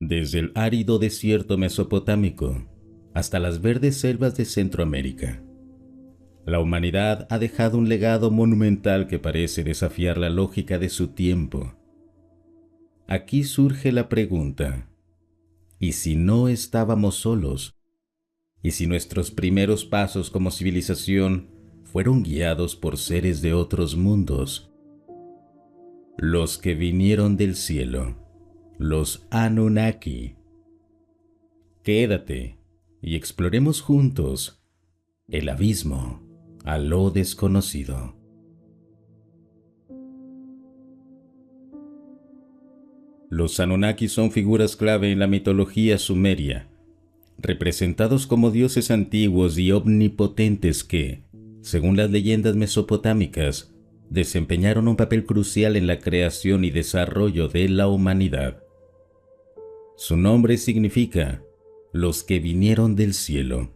Desde el árido desierto mesopotámico hasta las verdes selvas de Centroamérica, la humanidad ha dejado un legado monumental que parece desafiar la lógica de su tiempo. Aquí surge la pregunta: ¿y si no estábamos solos? ¿Y si nuestros primeros pasos como civilización fueron guiados por seres de otros mundos? Los que vinieron del cielo, los Anunnaki. Quédate y exploremos juntos el abismo a lo desconocido. Los Anunnaki son figuras clave en la mitología sumeria, representados como dioses antiguos y omnipotentes que, según las leyendas mesopotámicas, desempeñaron un papel crucial en la creación y desarrollo de la humanidad. Su nombre significa los que vinieron del cielo,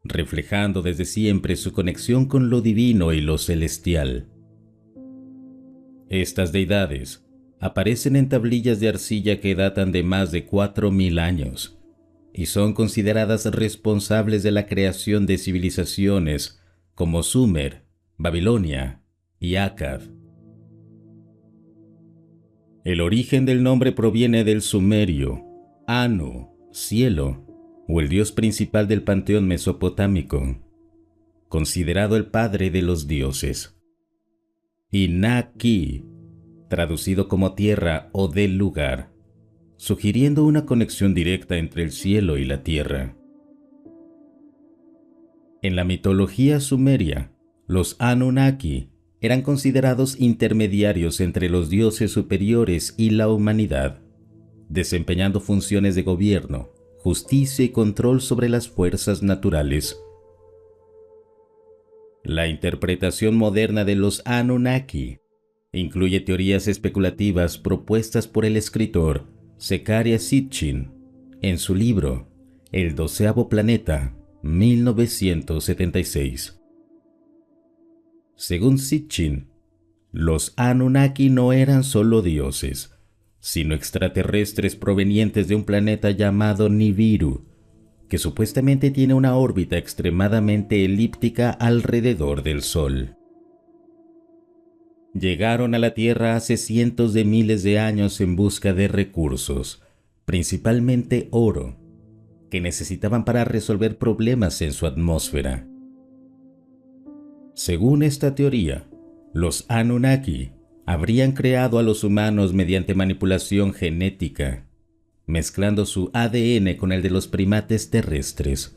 reflejando desde siempre su conexión con lo divino y lo celestial. Estas deidades aparecen en tablillas de arcilla que datan de más de 4000 años y son consideradas responsables de la creación de civilizaciones como Sumer, Babilonia y Akkad. El origen del nombre proviene del sumerio, Anu, cielo, o el dios principal del panteón mesopotámico, considerado el padre de los dioses, y Na-Ki, traducido como tierra o del lugar, sugiriendo una conexión directa entre el cielo y la tierra. En la mitología sumeria, los Anunnaki eran considerados intermediarios entre los dioses superiores y la humanidad, desempeñando funciones de gobierno, justicia y control sobre las fuerzas naturales. La interpretación moderna de los Anunnaki incluye teorías especulativas propuestas por el escritor Zecharia Sitchin en su libro El 12º planeta, 1976. Según Sitchin, los Anunnaki no eran solo dioses, sino extraterrestres provenientes de un planeta llamado Nibiru, que supuestamente tiene una órbita extremadamente elíptica alrededor del Sol. Llegaron a la Tierra hace cientos de miles de años en busca de recursos, principalmente oro, que necesitaban para resolver problemas en su atmósfera. Según esta teoría, los Anunnaki habrían creado a los humanos mediante manipulación genética, mezclando su ADN con el de los primates terrestres,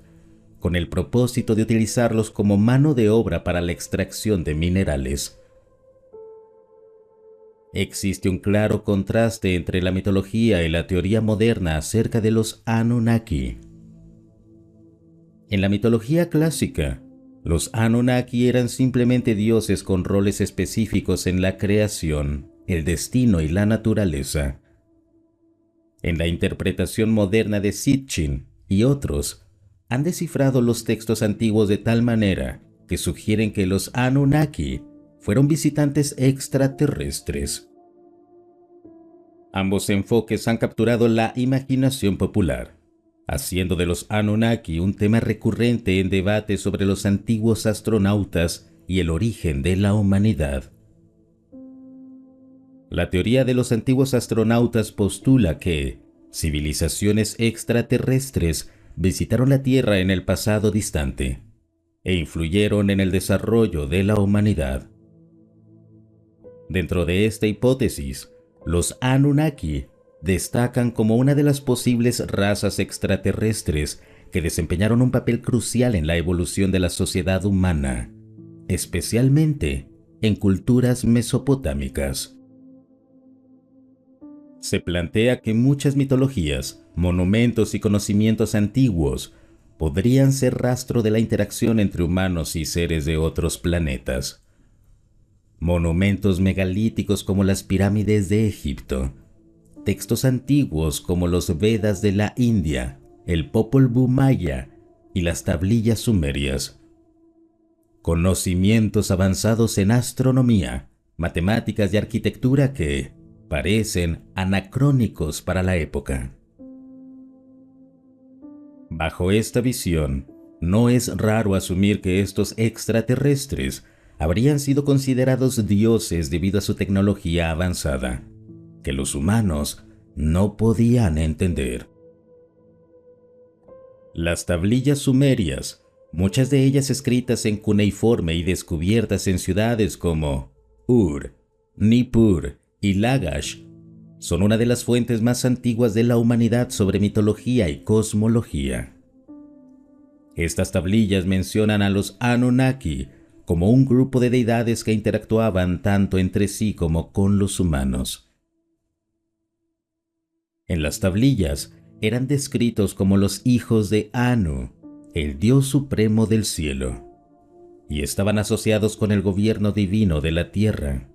con el propósito de utilizarlos como mano de obra para la extracción de minerales. Existe un claro contraste entre la mitología y la teoría moderna acerca de los Anunnaki. En la mitología clásica, los Anunnaki eran simplemente dioses con roles específicos en la creación, el destino y la naturaleza. En la interpretación moderna de Sitchin y otros, han descifrado los textos antiguos de tal manera que sugieren que los Anunnaki fueron visitantes extraterrestres. Ambos enfoques han capturado la imaginación popular, haciendo de los Anunnaki un tema recurrente en debates sobre los antiguos astronautas y el origen de la humanidad. La teoría de los antiguos astronautas postula que civilizaciones extraterrestres visitaron la Tierra en el pasado distante e influyeron en el desarrollo de la humanidad. Dentro de esta hipótesis, los Anunnaki destacan como una de las posibles razas extraterrestres que desempeñaron un papel crucial en la evolución de la sociedad humana, especialmente en culturas mesopotámicas. Se plantea que muchas mitologías, monumentos y conocimientos antiguos podrían ser rastro de la interacción entre humanos y seres de otros planetas. Monumentos megalíticos como las pirámides de Egipto, textos antiguos como los Vedas de la India, el Popol Vuh maya y las tablillas sumerias. Conocimientos avanzados en astronomía, matemáticas y arquitectura que, parecen anacrónicos para la época. Bajo esta visión, no es raro asumir que estos extraterrestres habrían sido considerados dioses debido a su tecnología avanzada, que los humanos no podían entender. Las tablillas sumerias, muchas de ellas escritas en cuneiforme y descubiertas en ciudades como Ur, Nippur y Lagash, son una de las fuentes más antiguas de la humanidad sobre mitología y cosmología. Estas tablillas mencionan a los Anunnaki como un grupo de deidades que interactuaban tanto entre sí como con los humanos. En las tablillas eran descritos como los hijos de Anu, el dios supremo del cielo, y estaban asociados con el gobierno divino de la tierra.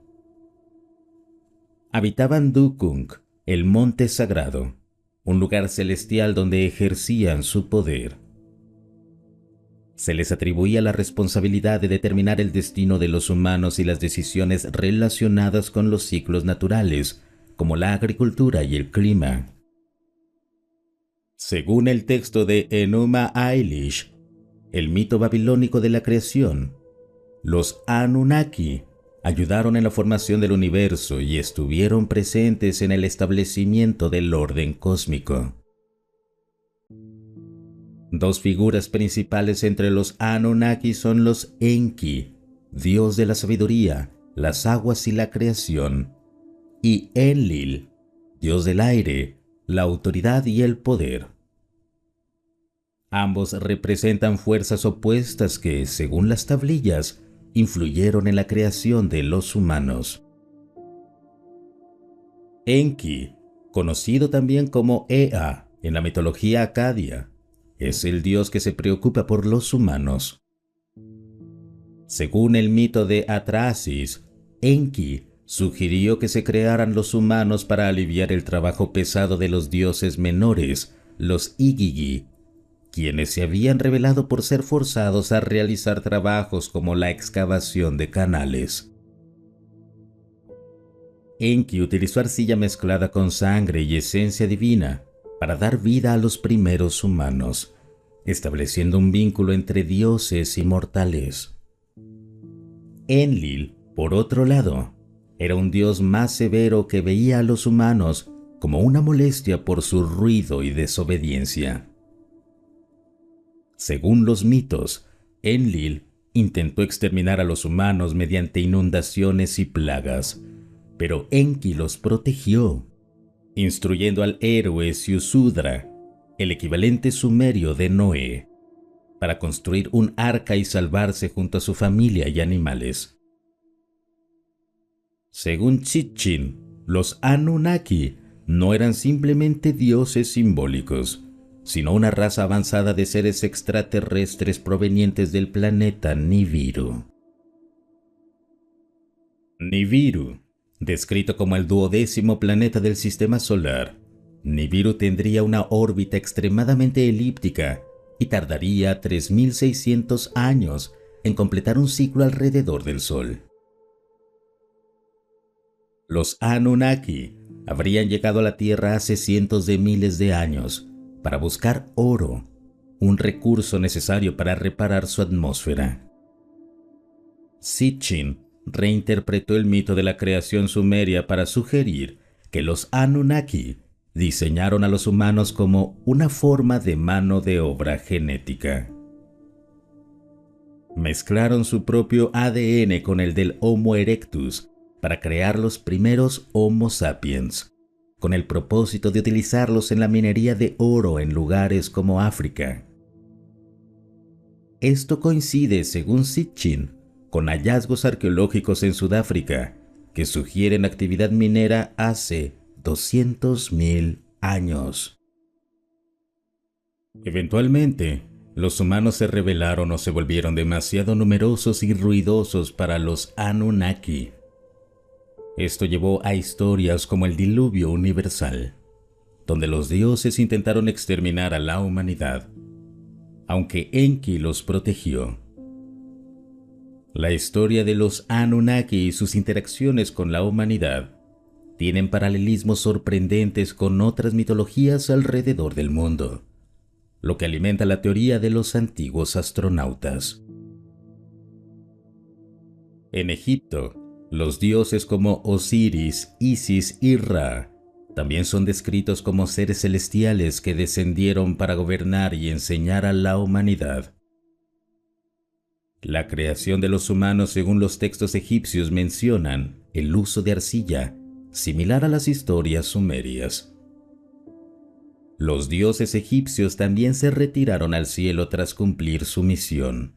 Habitaban Dukung, el monte sagrado, un lugar celestial donde ejercían su poder. Se les atribuía la responsabilidad de determinar el destino de los humanos y las decisiones relacionadas con los ciclos naturales, como la agricultura y el clima. Según el texto de Enuma Elish, el mito babilónico de la creación, los Anunnaki ayudaron en la formación del universo y estuvieron presentes en el establecimiento del orden cósmico. Dos figuras principales entre los Anunnaki son los Enki, dios de la sabiduría, las aguas y la creación, y Enlil, dios del aire, la autoridad y el poder. Ambos representan fuerzas opuestas que, según las tablillas, influyeron en la creación de los humanos. Enki, conocido también como Ea en la mitología acadia, es el dios que se preocupa por los humanos. Según el mito de Atrasis, Enki sugirió que se crearan los humanos para aliviar el trabajo pesado de los dioses menores, los Igigi, quienes se habían revelado por ser forzados a realizar trabajos como la excavación de canales. Enki utilizó arcilla mezclada con sangre y esencia divina para dar vida a los primeros humanos, estableciendo un vínculo entre dioses y mortales. Enlil, por otro lado, era un dios más severo que veía a los humanos como una molestia por su ruido y desobediencia. Según los mitos, Enlil intentó exterminar a los humanos mediante inundaciones y plagas, pero Enki los protegió, instruyendo al héroe Ziusudra, el equivalente sumerio de Noé, para construir un arca y salvarse junto a su familia y animales. Según Sitchin, los Anunnaki no eran simplemente dioses simbólicos, sino una raza avanzada de seres extraterrestres provenientes del planeta Nibiru. Nibiru, descrito como el 12º planeta del sistema solar, Nibiru tendría una órbita extremadamente elíptica y tardaría 3.600 años en completar un ciclo alrededor del Sol. Los Anunnaki habrían llegado a la Tierra hace cientos de miles de años para buscar oro, un recurso necesario para reparar su atmósfera. Sitchin reinterpretó el mito de la creación sumeria para sugerir que los Anunnaki diseñaron a los humanos como una forma de mano de obra genética. Mezclaron su propio ADN con el del Homo erectus para crear los primeros Homo sapiens, con el propósito de utilizarlos en la minería de oro en lugares como África. Esto coincide, según Sitchin, con hallazgos arqueológicos en Sudáfrica que sugieren actividad minera hace 200.000 años. Eventualmente, los humanos se rebelaron o se volvieron demasiado numerosos y ruidosos para los Anunnaki. Esto llevó a historias como el diluvio universal, donde los dioses intentaron exterminar a la humanidad, aunque Enki los protegió. La historia de los Anunnaki y sus interacciones con la humanidad tienen paralelismos sorprendentes con otras mitologías alrededor del mundo, lo que alimenta la teoría de los antiguos astronautas. En Egipto, los dioses como Osiris, Isis y Ra también son descritos como seres celestiales que descendieron para gobernar y enseñar a la humanidad. La creación de los humanos, según los textos egipcios, mencionan el uso de arcilla, similar a las historias sumerias. Los dioses egipcios también se retiraron al cielo tras cumplir su misión,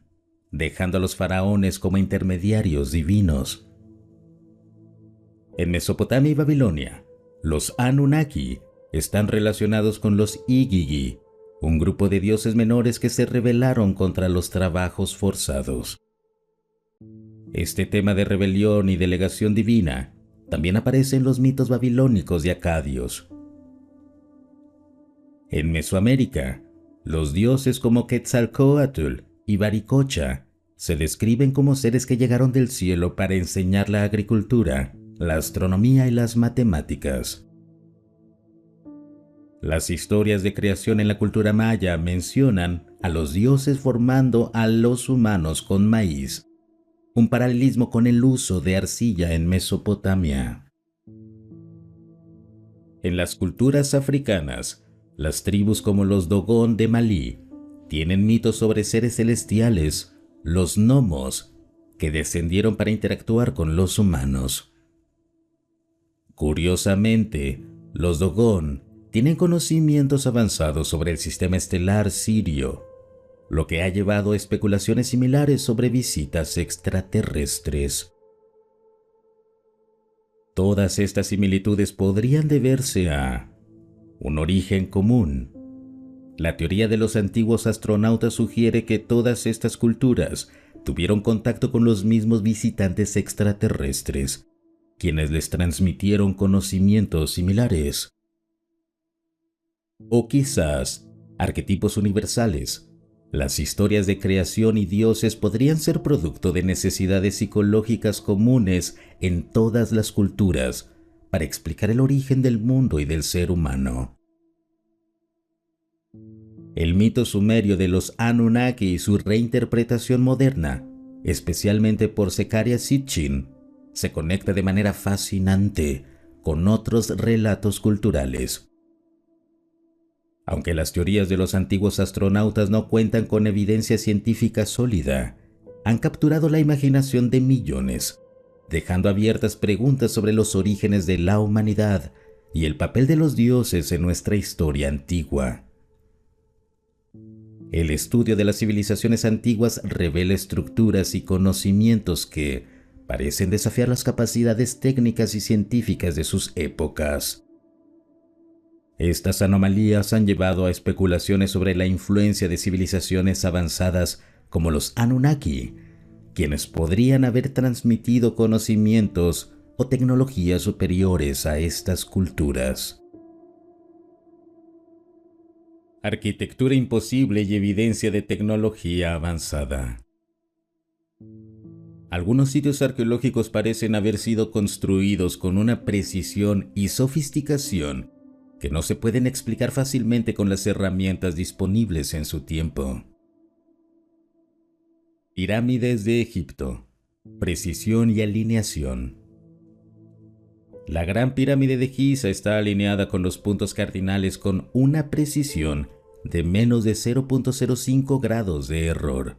dejando a los faraones como intermediarios divinos. En Mesopotamia y Babilonia, los Anunnaki están relacionados con los Igigi, un grupo de dioses menores que se rebelaron contra los trabajos forzados. Este tema de rebelión y delegación divina también aparece en los mitos babilónicos y acadios. En Mesoamérica, los dioses como Quetzalcóatl y Baricocha se describen como seres que llegaron del cielo para enseñar la agricultura, la astronomía y las matemáticas. Las historias de creación en la cultura maya mencionan a los dioses formando a los humanos con maíz, un paralelismo con el uso de arcilla en Mesopotamia. En las culturas africanas, las tribus como los Dogon de Malí tienen mitos sobre seres celestiales, los gnomos, que descendieron para interactuar con los humanos. Curiosamente, los Dogon tienen conocimientos avanzados sobre el sistema estelar Sirio, lo que ha llevado a especulaciones similares sobre visitas extraterrestres. Todas estas similitudes podrían deberse a un origen común. La teoría de los antiguos astronautas sugiere que todas estas culturas tuvieron contacto con los mismos visitantes extraterrestres, quienes les transmitieron conocimientos similares. O quizás arquetipos universales. Las historias de creación y dioses podrían ser producto de necesidades psicológicas comunes en todas las culturas para explicar el origen del mundo y del ser humano. El mito sumerio de los Anunnaki y su reinterpretación moderna, especialmente por Zecharia Sitchin, se conecta de manera fascinante con otros relatos culturales. Aunque las teorías de los antiguos astronautas no cuentan con evidencia científica sólida, han capturado la imaginación de millones, dejando abiertas preguntas sobre los orígenes de la humanidad y el papel de los dioses en nuestra historia antigua. El estudio de las civilizaciones antiguas revela estructuras y conocimientos que parecen desafiar las capacidades técnicas y científicas de sus épocas. Estas anomalías han llevado a especulaciones sobre la influencia de civilizaciones avanzadas como los Anunnaki, quienes podrían haber transmitido conocimientos o tecnologías superiores a estas culturas. Arquitectura imposible y evidencia de tecnología avanzada. Algunos sitios arqueológicos parecen haber sido construidos con una precisión y sofisticación que no se pueden explicar fácilmente con las herramientas disponibles en su tiempo. Pirámides de Egipto. Precisión y alineación. La Gran Pirámide de Giza está alineada con los puntos cardinales con una precisión de menos de 0.05 grados de error,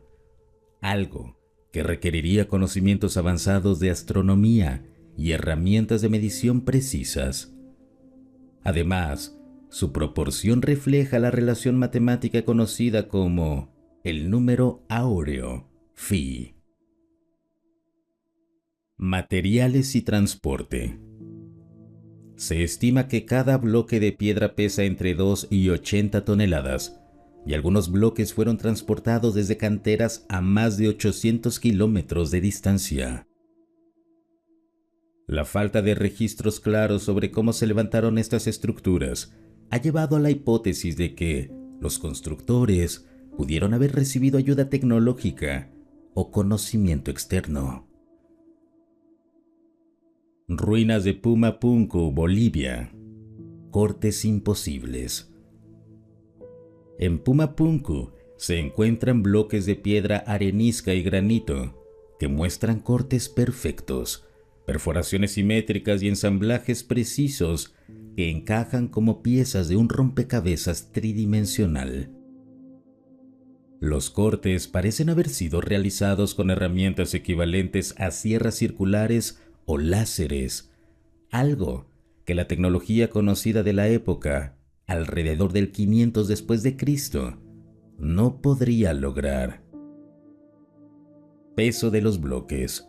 algo que requeriría conocimientos avanzados de astronomía y herramientas de medición precisas. Además, su proporción refleja la relación matemática conocida como el número áureo, Phi. Materiales y transporte. Se estima que cada bloque de piedra pesa entre 2 y 80 toneladas, y algunos bloques fueron transportados desde canteras a más de 800 kilómetros de distancia. La falta de registros claros sobre cómo se levantaron estas estructuras ha llevado a la hipótesis de que los constructores pudieron haber recibido ayuda tecnológica o conocimiento externo. Ruinas de Pumapunku, Bolivia. Cortes imposibles. En Pumapunku se encuentran bloques de piedra arenisca y granito que muestran cortes perfectos, perforaciones simétricas y ensamblajes precisos que encajan como piezas de un rompecabezas tridimensional. Los cortes parecen haber sido realizados con herramientas equivalentes a sierras circulares o láseres, algo que la tecnología conocida de la época, alrededor del 500 después de Cristo, no podría lograr. Peso de los bloques.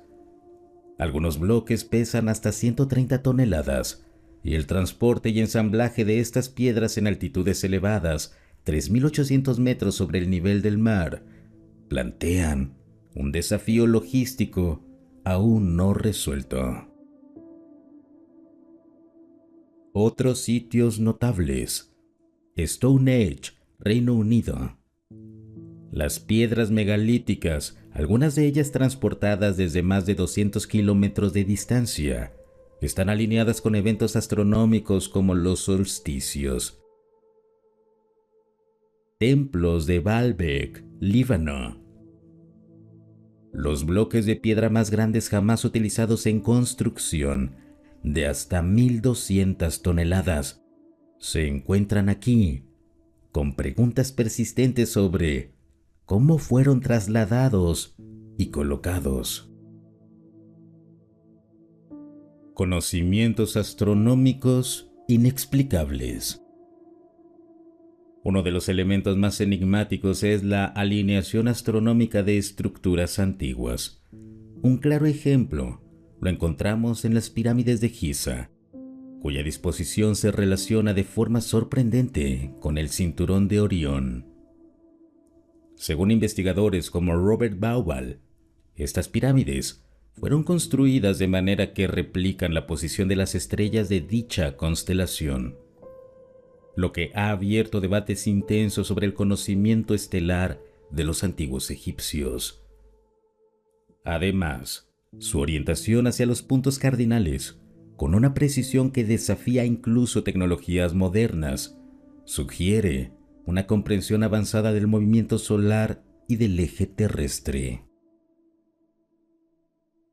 Algunos bloques pesan hasta 130 toneladas y el transporte y ensamblaje de estas piedras en altitudes elevadas, 3.800 metros sobre el nivel del mar, plantean un desafío logístico aún no resuelto. Otros sitios notables. Stonehenge, Reino Unido. Las piedras megalíticas, algunas de ellas transportadas desde más de 200 kilómetros de distancia, están alineadas con eventos astronómicos como los solsticios. Templos de Baalbek, Líbano. Los bloques de piedra más grandes jamás utilizados en construcción, de hasta 1.200 toneladas, se encuentran aquí, con preguntas persistentes sobre cómo fueron trasladados y colocados. Conocimientos astronómicos inexplicables. Uno de los elementos más enigmáticos es la alineación astronómica de estructuras antiguas. Un claro ejemplo lo encontramos en las pirámides de Giza, cuya disposición se relaciona de forma sorprendente con el cinturón de Orión. Según investigadores como Robert Bauval, estas pirámides fueron construidas de manera que replican la posición de las estrellas de dicha constelación, lo que ha abierto debates intensos sobre el conocimiento estelar de los antiguos egipcios. Además, su orientación hacia los puntos cardinales, con una precisión que desafía incluso tecnologías modernas, sugiere una comprensión avanzada del movimiento solar y del eje terrestre.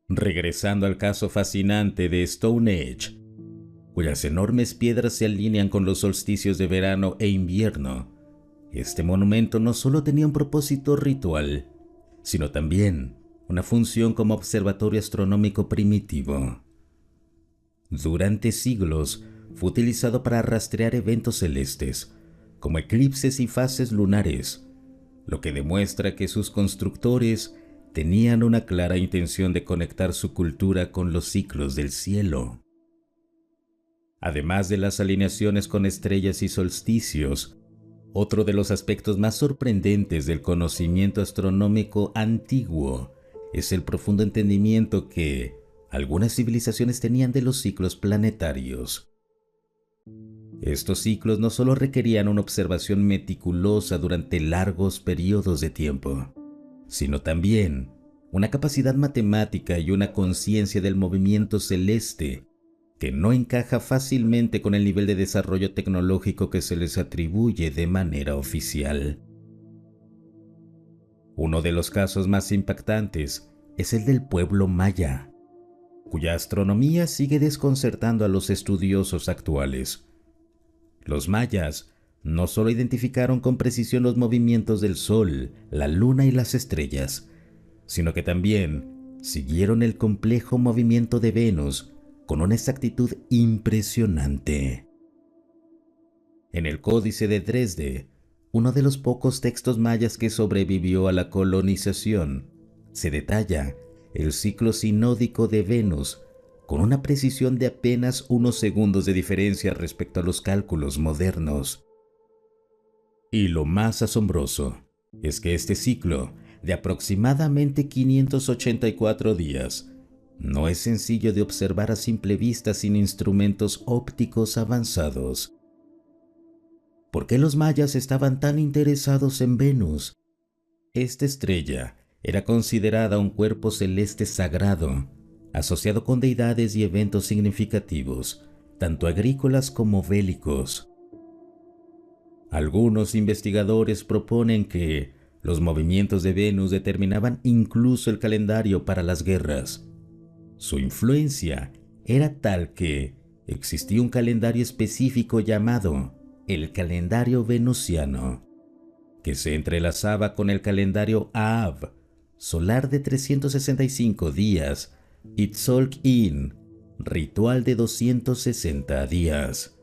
Regresando al caso fascinante de Stonehenge, cuyas enormes piedras se alinean con los solsticios de verano e invierno, este monumento no solo tenía un propósito ritual, sino también una función como observatorio astronómico primitivo. Durante siglos fue utilizado para rastrear eventos celestes, como eclipses y fases lunares, lo que demuestra que sus constructores tenían una clara intención de conectar su cultura con los ciclos del cielo. Además de las alineaciones con estrellas y solsticios, otro de los aspectos más sorprendentes del conocimiento astronómico antiguo es el profundo entendimiento que algunas civilizaciones tenían de los ciclos planetarios. Estos ciclos no solo requerían una observación meticulosa durante largos periodos de tiempo, sino también una capacidad matemática y una conciencia del movimiento celeste que no encaja fácilmente con el nivel de desarrollo tecnológico que se les atribuye de manera oficial. Uno de los casos más impactantes es el del pueblo maya, cuya astronomía sigue desconcertando a los estudiosos actuales. Los mayas no solo identificaron con precisión los movimientos del Sol, la Luna y las estrellas, sino que también siguieron el complejo movimiento de Venus con una exactitud impresionante. En el Códice de Dresde, uno de los pocos textos mayas que sobrevivió a la colonización, se detalla el ciclo sinódico de Venus con una precisión de apenas unos segundos de diferencia respecto a los cálculos modernos. Y lo más asombroso es que este ciclo, de aproximadamente 584 días, no es sencillo de observar a simple vista sin instrumentos ópticos avanzados. ¿Por qué los mayas estaban tan interesados en Venus? Esta estrella era considerada un cuerpo celeste sagrado, asociado con deidades y eventos significativos, tanto agrícolas como bélicos. Algunos investigadores proponen que los movimientos de Venus determinaban incluso el calendario para las guerras. Su influencia era tal que existía un calendario específico llamado el calendario venusiano, que se entrelazaba con el calendario Av, solar de 365 días, y Tzolk'in, ritual de 260 días,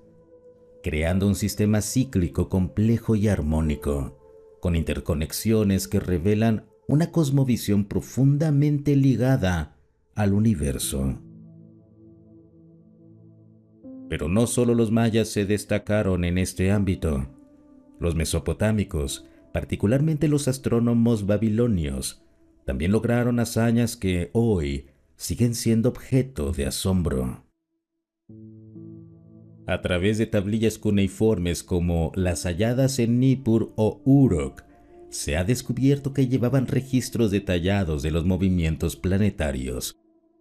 creando un sistema cíclico complejo y armónico, con interconexiones que revelan una cosmovisión profundamente ligada al universo. Pero no solo los mayas se destacaron en este ámbito. Los mesopotámicos, particularmente los astrónomos babilonios, también lograron hazañas que hoy siguen siendo objeto de asombro. A través de tablillas cuneiformes como las halladas en Nippur o Uruk, se ha descubierto que llevaban registros detallados de los movimientos planetarios,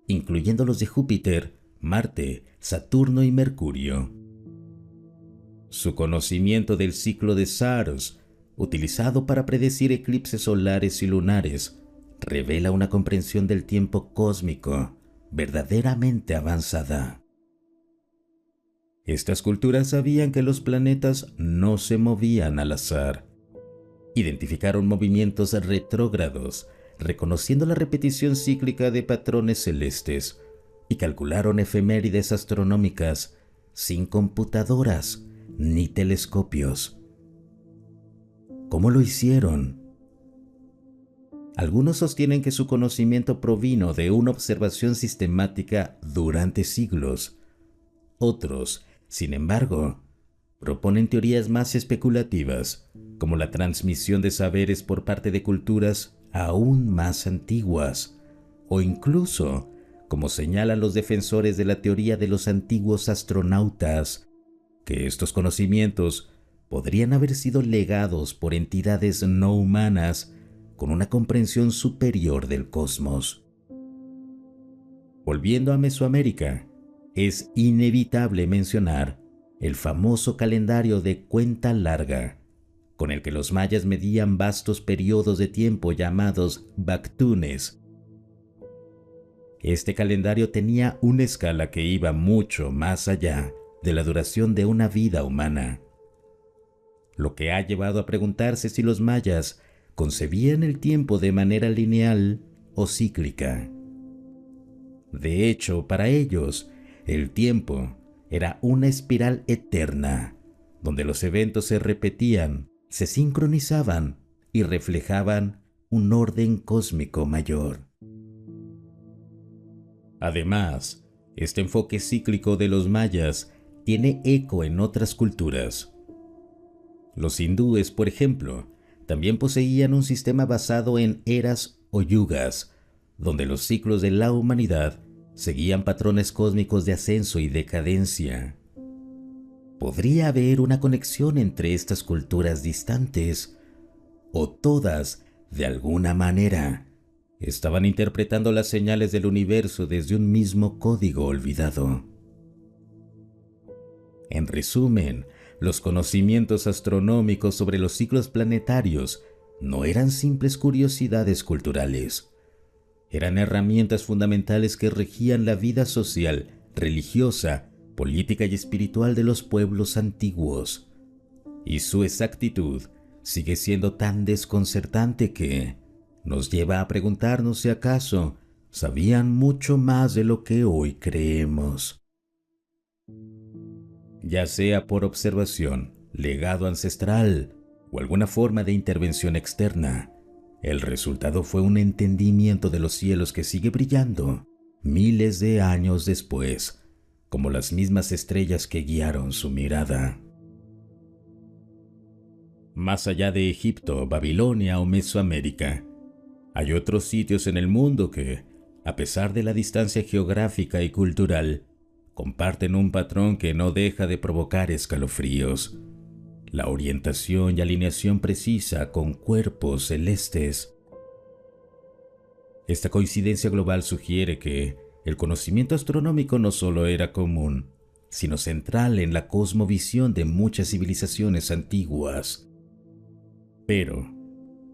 incluyendo los de Júpiter, Marte, Saturno y Mercurio. Su conocimiento del ciclo de Saros, utilizado para predecir eclipses solares y lunares, revela una comprensión del tiempo cósmico verdaderamente avanzada. Estas culturas sabían que los planetas no se movían al azar. Identificaron movimientos retrógrados, reconociendo la repetición cíclica de patrones celestes, y calcularon efemérides astronómicas sin computadoras ni telescopios. ¿Cómo lo hicieron? Algunos sostienen que su conocimiento provino de una observación sistemática durante siglos. Otros, sin embargo, proponen teorías más especulativas, como la transmisión de saberes por parte de culturas aún más antiguas, o incluso, como señalan los defensores de la teoría de los antiguos astronautas, que estos conocimientos podrían haber sido legados por entidades no humanas con una comprensión superior del cosmos. Volviendo a Mesoamérica, es inevitable mencionar el famoso calendario de cuenta larga, con el que los mayas medían vastos periodos de tiempo llamados bactunes. Este calendario tenía una escala que iba mucho más allá de la duración de una vida humana, lo que ha llevado a preguntarse si los mayas concebían el tiempo de manera lineal o cíclica. De hecho, para ellos, el tiempo era una espiral eterna, donde los eventos se repetían, se sincronizaban y reflejaban un orden cósmico mayor. Además, este enfoque cíclico de los mayas tiene eco en otras culturas. Los hindúes, por ejemplo, también poseían un sistema basado en eras o yugas, donde los ciclos de la humanidad seguían patrones cósmicos de ascenso y decadencia. ¿Podría haber una conexión entre estas culturas distantes? ¿O todas, de alguna manera, estaban interpretando las señales del universo desde un mismo código olvidado? En resumen, los conocimientos astronómicos sobre los ciclos planetarios no eran simples curiosidades culturales. Eran herramientas fundamentales que regían la vida social, religiosa, política y espiritual de los pueblos antiguos. Y su exactitud sigue siendo tan desconcertante que nos lleva a preguntarnos si acaso sabían mucho más de lo que hoy creemos. Ya sea por observación, legado ancestral o alguna forma de intervención externa, el resultado fue un entendimiento de los cielos que sigue brillando miles de años después, como las mismas estrellas que guiaron su mirada. Más allá de Egipto, Babilonia o Mesoamérica, hay otros sitios en el mundo que, a pesar de la distancia geográfica y cultural, comparten un patrón que no deja de provocar escalofríos: la orientación y alineación precisa con cuerpos celestes. Esta coincidencia global sugiere que el conocimiento astronómico no solo era común, sino central en la cosmovisión de muchas civilizaciones antiguas. Pero,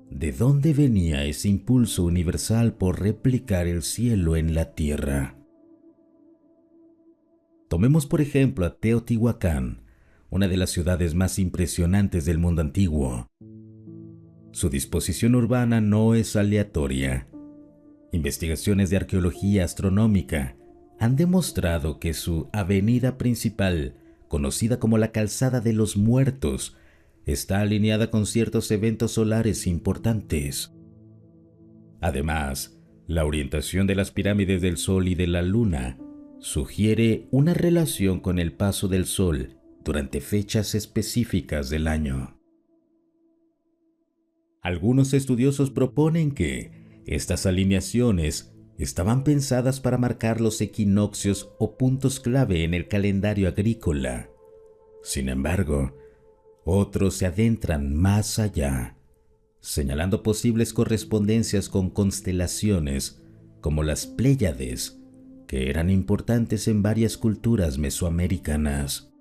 ¿de dónde venía ese impulso universal por replicar el cielo en la tierra? Tomemos por ejemplo a Teotihuacán, una de las ciudades más impresionantes del mundo antiguo. Su disposición urbana no es aleatoria. Investigaciones de arqueología astronómica han demostrado que su avenida principal, conocida como la Calzada de los Muertos, está alineada con ciertos eventos solares importantes. Además, la orientación de las pirámides del Sol y de la Luna sugiere una relación con el paso del Sol durante fechas específicas del año. Algunos estudiosos proponen que estas alineaciones estaban pensadas para marcar los equinoccios o puntos clave en el calendario agrícola. Sin embargo, otros se adentran más allá, señalando posibles correspondencias con constelaciones como las Pléyades, que eran importantes en varias culturas mesoamericanas.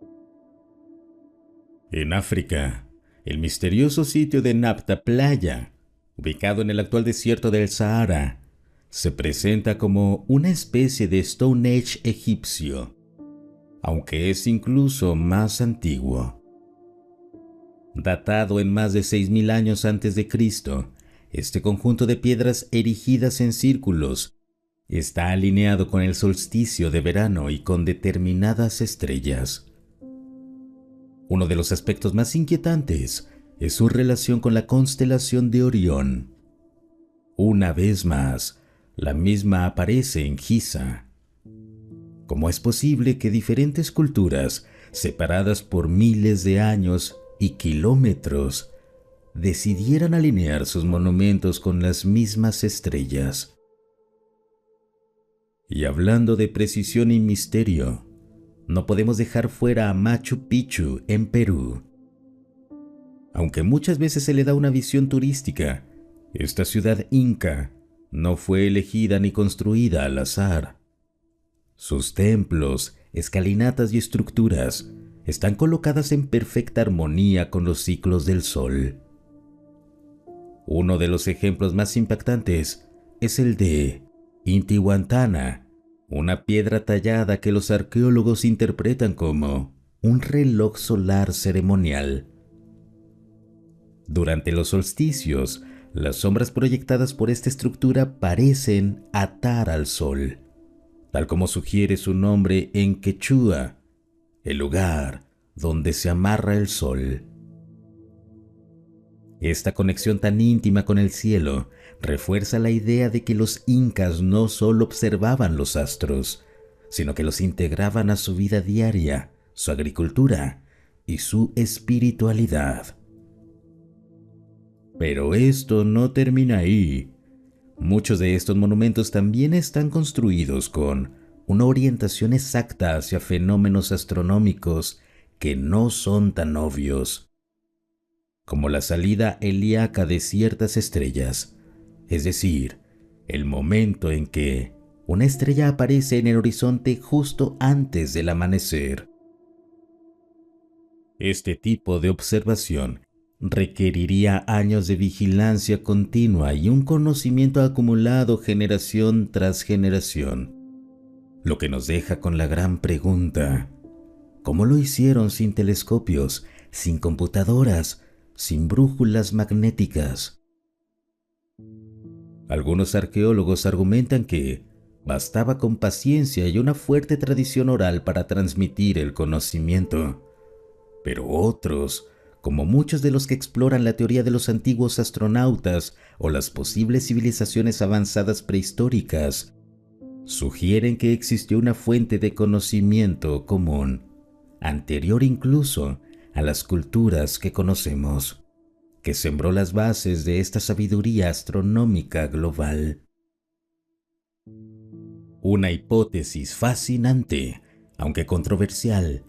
En África, el misterioso sitio de Napta Playa, ubicado en el actual desierto del Sahara, se presenta como una especie de Stone Age egipcio, aunque es incluso más antiguo. Datado en más de 6.000 años antes de Cristo, este conjunto de piedras erigidas en círculos está alineado con el solsticio de verano y con determinadas estrellas. Uno de los aspectos más inquietantes es su relación con la constelación de Orión. Una vez más, la misma aparece en Giza. ¿Cómo es posible que diferentes culturas, separadas por miles de años y kilómetros, decidieran alinear sus monumentos con las mismas estrellas? Y hablando de precisión y misterio, no podemos dejar fuera a Machu Picchu en Perú. Aunque muchas veces se le da una visión turística, esta ciudad inca no fue elegida ni construida al azar. Sus templos, escalinatas y estructuras están colocadas en perfecta armonía con los ciclos del sol. Uno de los ejemplos más impactantes es el de Intihuatana, una piedra tallada que los arqueólogos interpretan como un reloj solar ceremonial. Durante los solsticios, las sombras proyectadas por esta estructura parecen atar al sol, tal como sugiere su nombre en quechua, el lugar donde se amarra el sol. Esta conexión tan íntima con el cielo refuerza la idea de que los incas no solo observaban los astros, sino que los integraban a su vida diaria, su agricultura y su espiritualidad. Pero esto no termina ahí. Muchos de estos monumentos también están construidos con una orientación exacta hacia fenómenos astronómicos que no son tan obvios, como la salida helíaca de ciertas estrellas, es decir, el momento en que una estrella aparece en el horizonte justo antes del amanecer. Este tipo de observación requeriría años de vigilancia continua y un conocimiento acumulado generación tras generación, lo que nos deja con la gran pregunta: ¿cómo lo hicieron sin telescopios, sin computadoras, sin brújulas magnéticas? Algunos arqueólogos argumentan que bastaba con paciencia y una fuerte tradición oral para transmitir el conocimiento, pero otros, como muchos de los que exploran la teoría de los antiguos astronautas o las posibles civilizaciones avanzadas prehistóricas, sugieren que existió una fuente de conocimiento común, anterior incluso a las culturas que conocemos, que sembró las bases de esta sabiduría astronómica global. Una hipótesis fascinante, aunque controversial,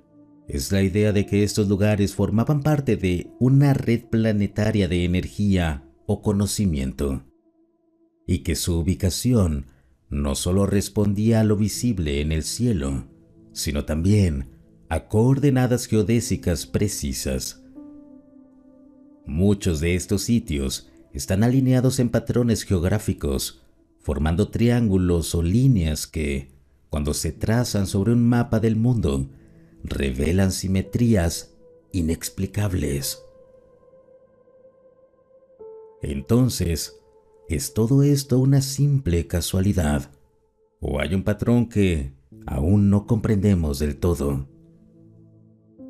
es la idea de que estos lugares formaban parte de una red planetaria de energía o conocimiento, y que su ubicación no solo respondía a lo visible en el cielo, sino también a coordenadas geodésicas precisas. Muchos de estos sitios están alineados en patrones geográficos, formando triángulos o líneas que, cuando se trazan sobre un mapa del mundo, revelan simetrías inexplicables. Entonces, ¿es todo esto una simple casualidad? ¿O hay un patrón que aún no comprendemos del todo?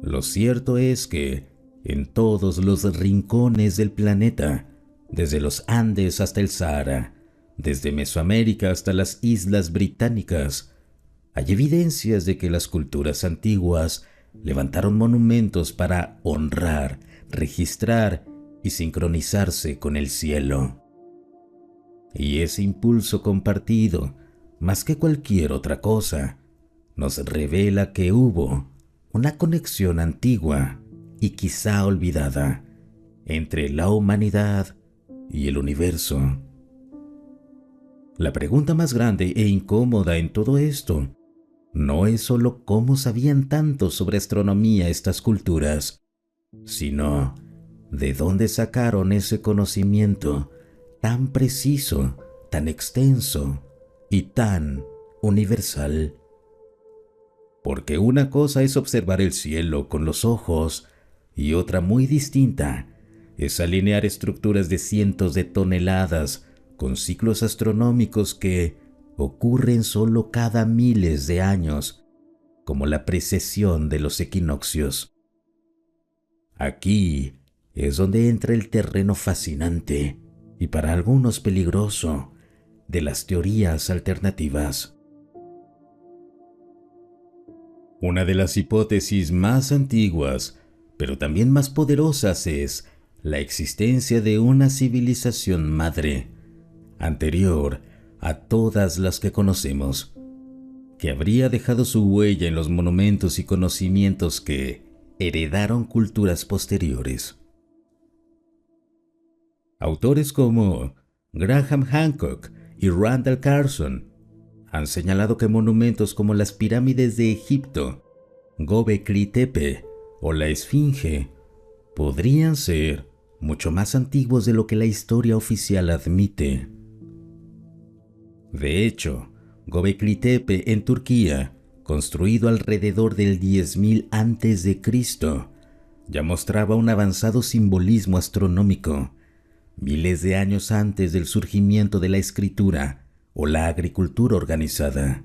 Lo cierto es que en todos los rincones del planeta, desde los Andes hasta el Sahara, desde Mesoamérica hasta las Islas Británicas, hay evidencias de que las culturas antiguas levantaron monumentos para honrar, registrar y sincronizarse con el cielo. Y ese impulso compartido, más que cualquier otra cosa, nos revela que hubo una conexión antigua y quizá olvidada entre la humanidad y el universo. La pregunta más grande e incómoda en todo esto no es solo cómo sabían tanto sobre astronomía estas culturas, sino de dónde sacaron ese conocimiento tan preciso, tan extenso y tan universal. Porque una cosa es observar el cielo con los ojos y otra muy distinta es alinear estructuras de cientos de toneladas con ciclos astronómicos que ocurren solo cada miles de años, como la precesión de los equinoccios. Aquí es donde entra el terreno fascinante y para algunos peligroso de las teorías alternativas. Una de las hipótesis más antiguas, pero también más poderosas, es la existencia de una civilización madre, anterior a todas las que conocemos, que habría dejado su huella en los monumentos y conocimientos que heredaron culturas posteriores. Autores como Graham Hancock y Randall Carlson han señalado que monumentos como las pirámides de Egipto, Göbekli Tepe o la Esfinge podrían ser mucho más antiguos de lo que la historia oficial admite. De hecho, Göbekli Tepe en Turquía, construido alrededor del 10.000 a.C., ya mostraba un avanzado simbolismo astronómico, miles de años antes del surgimiento de la escritura o la agricultura organizada.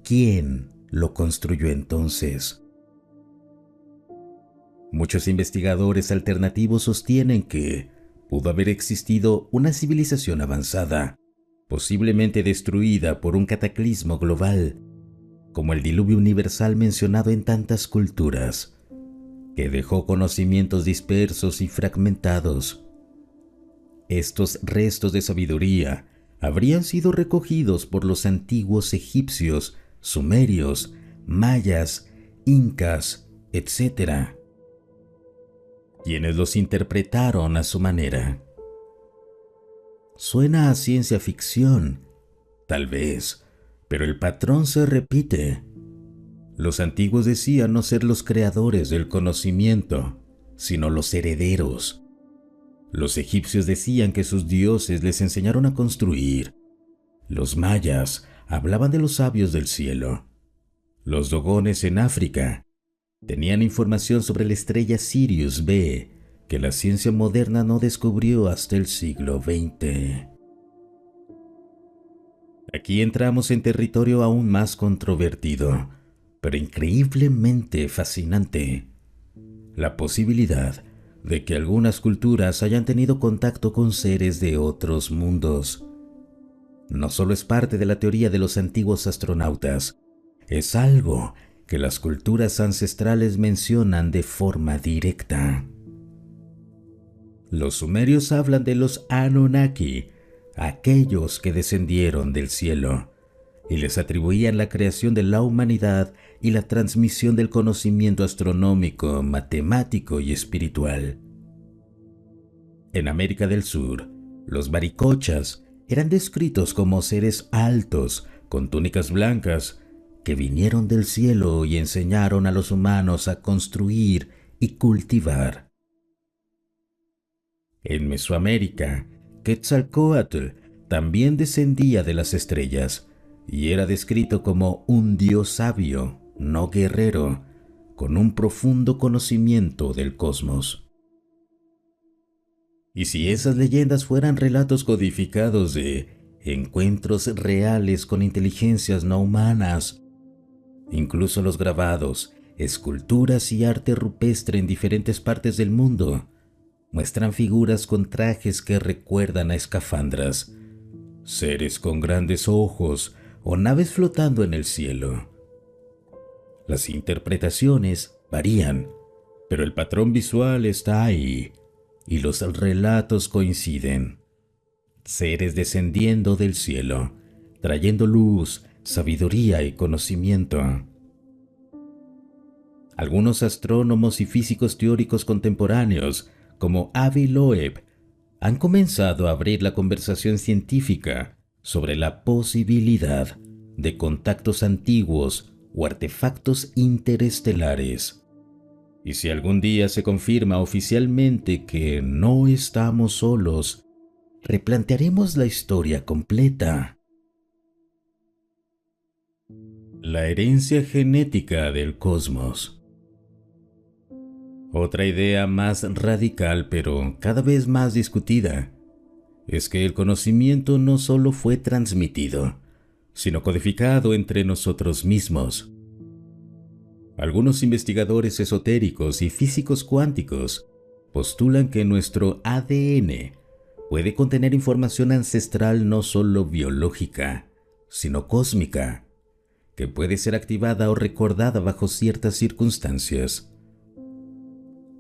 ¿Quién lo construyó entonces? Muchos investigadores alternativos sostienen que pudo haber existido una civilización avanzada, posiblemente destruida por un cataclismo global, como el diluvio universal mencionado en tantas culturas, que dejó conocimientos dispersos y fragmentados. Estos restos de sabiduría habrían sido recogidos por los antiguos egipcios, sumerios, mayas, incas, etc., quienes los interpretaron a su manera. Suena a ciencia ficción, tal vez, pero el patrón se repite. Los antiguos decían no ser los creadores del conocimiento, sino los herederos. Los egipcios decían que sus dioses les enseñaron a construir. Los mayas hablaban de los sabios del cielo. Los dogones en África tenían información sobre la estrella Sirius B, que la ciencia moderna no descubrió hasta el siglo XX. Aquí entramos en territorio aún más controvertido, pero increíblemente fascinante. La posibilidad de que algunas culturas hayan tenido contacto con seres de otros mundos. No solo es parte de la teoría de los antiguos astronautas, es algo que las culturas ancestrales mencionan de forma directa. Los sumerios hablan de los Anunnaki, aquellos que descendieron del cielo, y les atribuían la creación de la humanidad y la transmisión del conocimiento astronómico, matemático y espiritual. En América del Sur, los Baricochas eran descritos como seres altos, con túnicas blancas, que vinieron del cielo y enseñaron a los humanos a construir y cultivar. En Mesoamérica, Quetzalcóatl también descendía de las estrellas y era descrito como un dios sabio, no guerrero, con un profundo conocimiento del cosmos. Y si esas leyendas fueran relatos codificados de encuentros reales con inteligencias no humanas, incluso los grabados, esculturas y arte rupestre en diferentes partes del mundo muestran figuras con trajes que recuerdan a escafandras, seres con grandes ojos o naves flotando en el cielo. Las interpretaciones varían, pero el patrón visual está ahí y los relatos coinciden. Seres descendiendo del cielo, trayendo luz, sabiduría y conocimiento. Algunos astrónomos y físicos teóricos contemporáneos, como Avi Loeb, han comenzado a abrir la conversación científica sobre la posibilidad de contactos antiguos o artefactos interestelares. Y si algún día se confirma oficialmente que no estamos solos, replantearemos la historia completa. La herencia genética del cosmos. Otra idea más radical, pero cada vez más discutida, es que el conocimiento no solo fue transmitido, sino codificado entre nosotros mismos. Algunos investigadores esotéricos y físicos cuánticos postulan que nuestro ADN puede contener información ancestral no solo biológica, sino cósmica, que puede ser activada o recordada bajo ciertas circunstancias.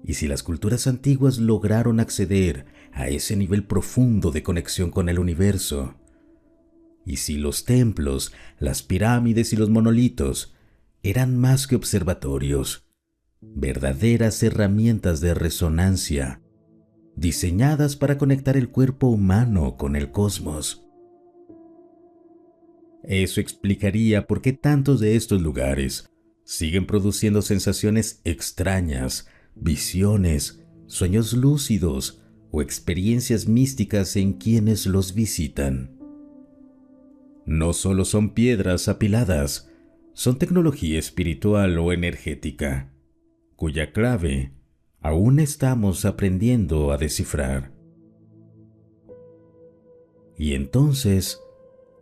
Y si las culturas antiguas lograron acceder a ese nivel profundo de conexión con el universo, y si los templos, las pirámides y los monolitos eran más que observatorios, verdaderas herramientas de resonancia, diseñadas para conectar el cuerpo humano con el cosmos. Eso explicaría por qué tantos de estos lugares siguen produciendo sensaciones extrañas, visiones, sueños lúcidos o experiencias místicas en quienes los visitan. No solo son piedras apiladas, son tecnología espiritual o energética, cuya clave aún estamos aprendiendo a descifrar. Y entonces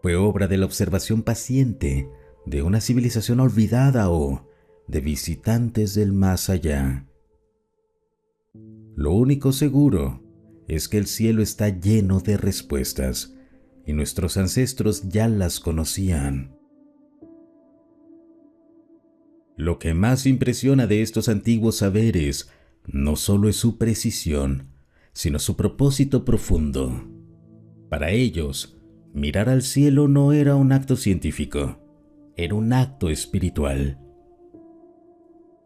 fue obra de la observación paciente de una civilización olvidada o de visitantes del más allá. Lo único seguro es que el cielo está lleno de respuestas y nuestros ancestros ya las conocían. Lo que más impresiona de estos antiguos saberes no solo es su precisión, sino su propósito profundo. Para ellos, mirar al cielo no era un acto científico, era un acto espiritual.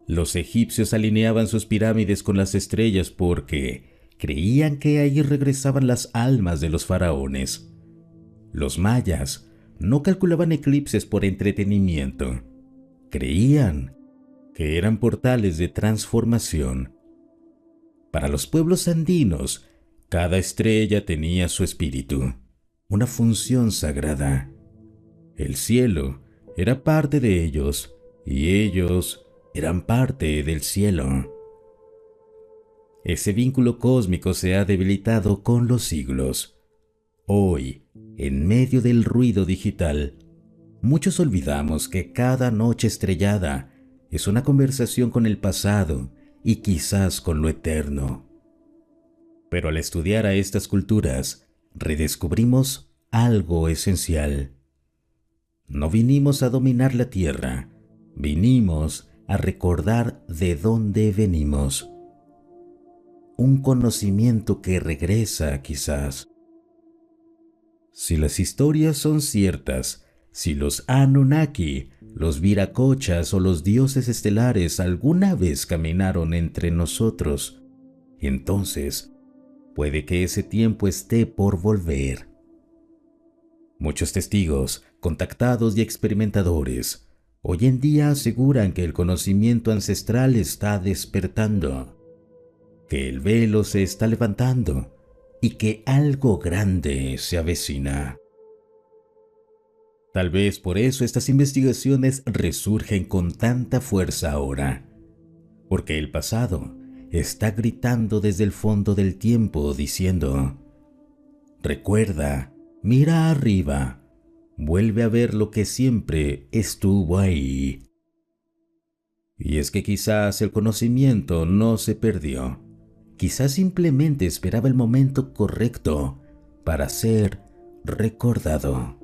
Los egipcios alineaban sus pirámides con las estrellas porque creían que ahí regresaban las almas de los faraones. Los mayas no calculaban eclipses por entretenimiento. Creían que eran portales de transformación. Para los pueblos andinos, cada estrella tenía su espíritu, una función sagrada. El cielo era parte de ellos y ellos eran parte del cielo. Ese vínculo cósmico se ha debilitado con los siglos. Hoy, en medio del ruido digital, muchos olvidamos que cada noche estrellada es una conversación con el pasado y quizás con lo eterno. Pero al estudiar a estas culturas, redescubrimos algo esencial. No vinimos a dominar la tierra, vinimos a recordar de dónde venimos. Un conocimiento que regresa, quizás. Si las historias son ciertas, si los Anunnaki, los Viracochas o los dioses estelares alguna vez caminaron entre nosotros, entonces puede que ese tiempo esté por volver. Muchos testigos, contactados y experimentadores, hoy en día aseguran que el conocimiento ancestral está despertando, que el velo se está levantando y que algo grande se avecina. Tal vez por eso estas investigaciones resurgen con tanta fuerza ahora, porque el pasado está gritando desde el fondo del tiempo diciendo: recuerda, mira arriba, vuelve a ver lo que siempre estuvo ahí. Y es que quizás el conocimiento no se perdió, quizás simplemente esperaba el momento correcto para ser recordado.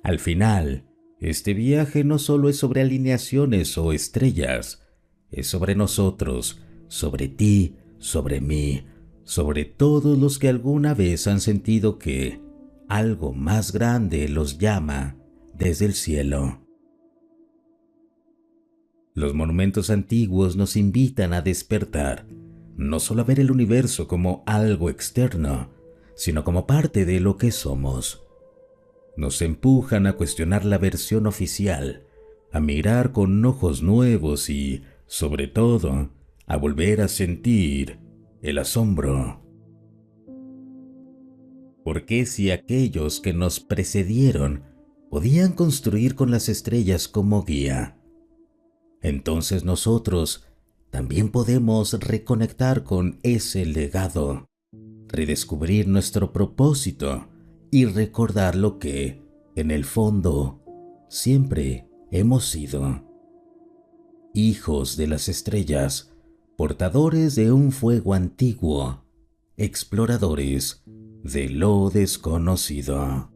Al final, este viaje no solo es sobre alineaciones o estrellas, es sobre nosotros, sobre ti, sobre mí, sobre todos los que alguna vez han sentido que algo más grande los llama desde el cielo. Los monumentos antiguos nos invitan a despertar, no solo a ver el universo como algo externo, sino como parte de lo que somos. Nos empujan a cuestionar la versión oficial, a mirar con ojos nuevos y, sobre todo, a volver a sentir el asombro. Porque si aquellos que nos precedieron podían construir con las estrellas como guía, entonces nosotros también podemos reconectar con ese legado, redescubrir nuestro propósito y recordar lo que, en el fondo, siempre hemos sido: hijos de las estrellas, portadores de un fuego antiguo, exploradores de lo desconocido.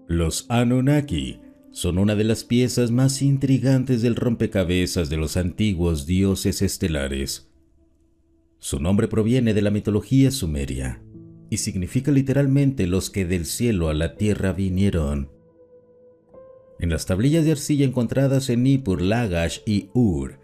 Los Anunnaki son una de las piezas más intrigantes del rompecabezas de los antiguos dioses estelares. Su nombre proviene de la mitología sumeria y significa literalmente los que del cielo a la tierra vinieron. En las tablillas de arcilla encontradas en Nippur, Lagash y Ur,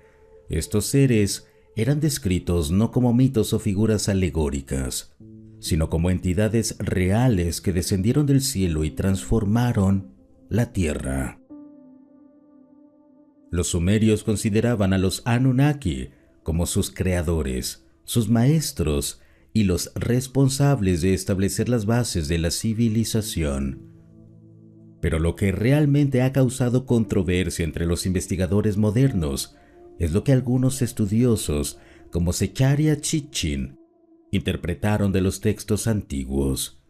estos seres eran descritos no como mitos o figuras alegóricas, sino como entidades reales que descendieron del cielo y transformaron la tierra. Los sumerios consideraban a los Anunnaki como sus creadores, sus maestros y los responsables de establecer las bases de la civilización. Pero lo que realmente ha causado controversia entre los investigadores modernos es lo que algunos estudiosos, como Zecharia Sitchin, interpretaron de los textos antiguos: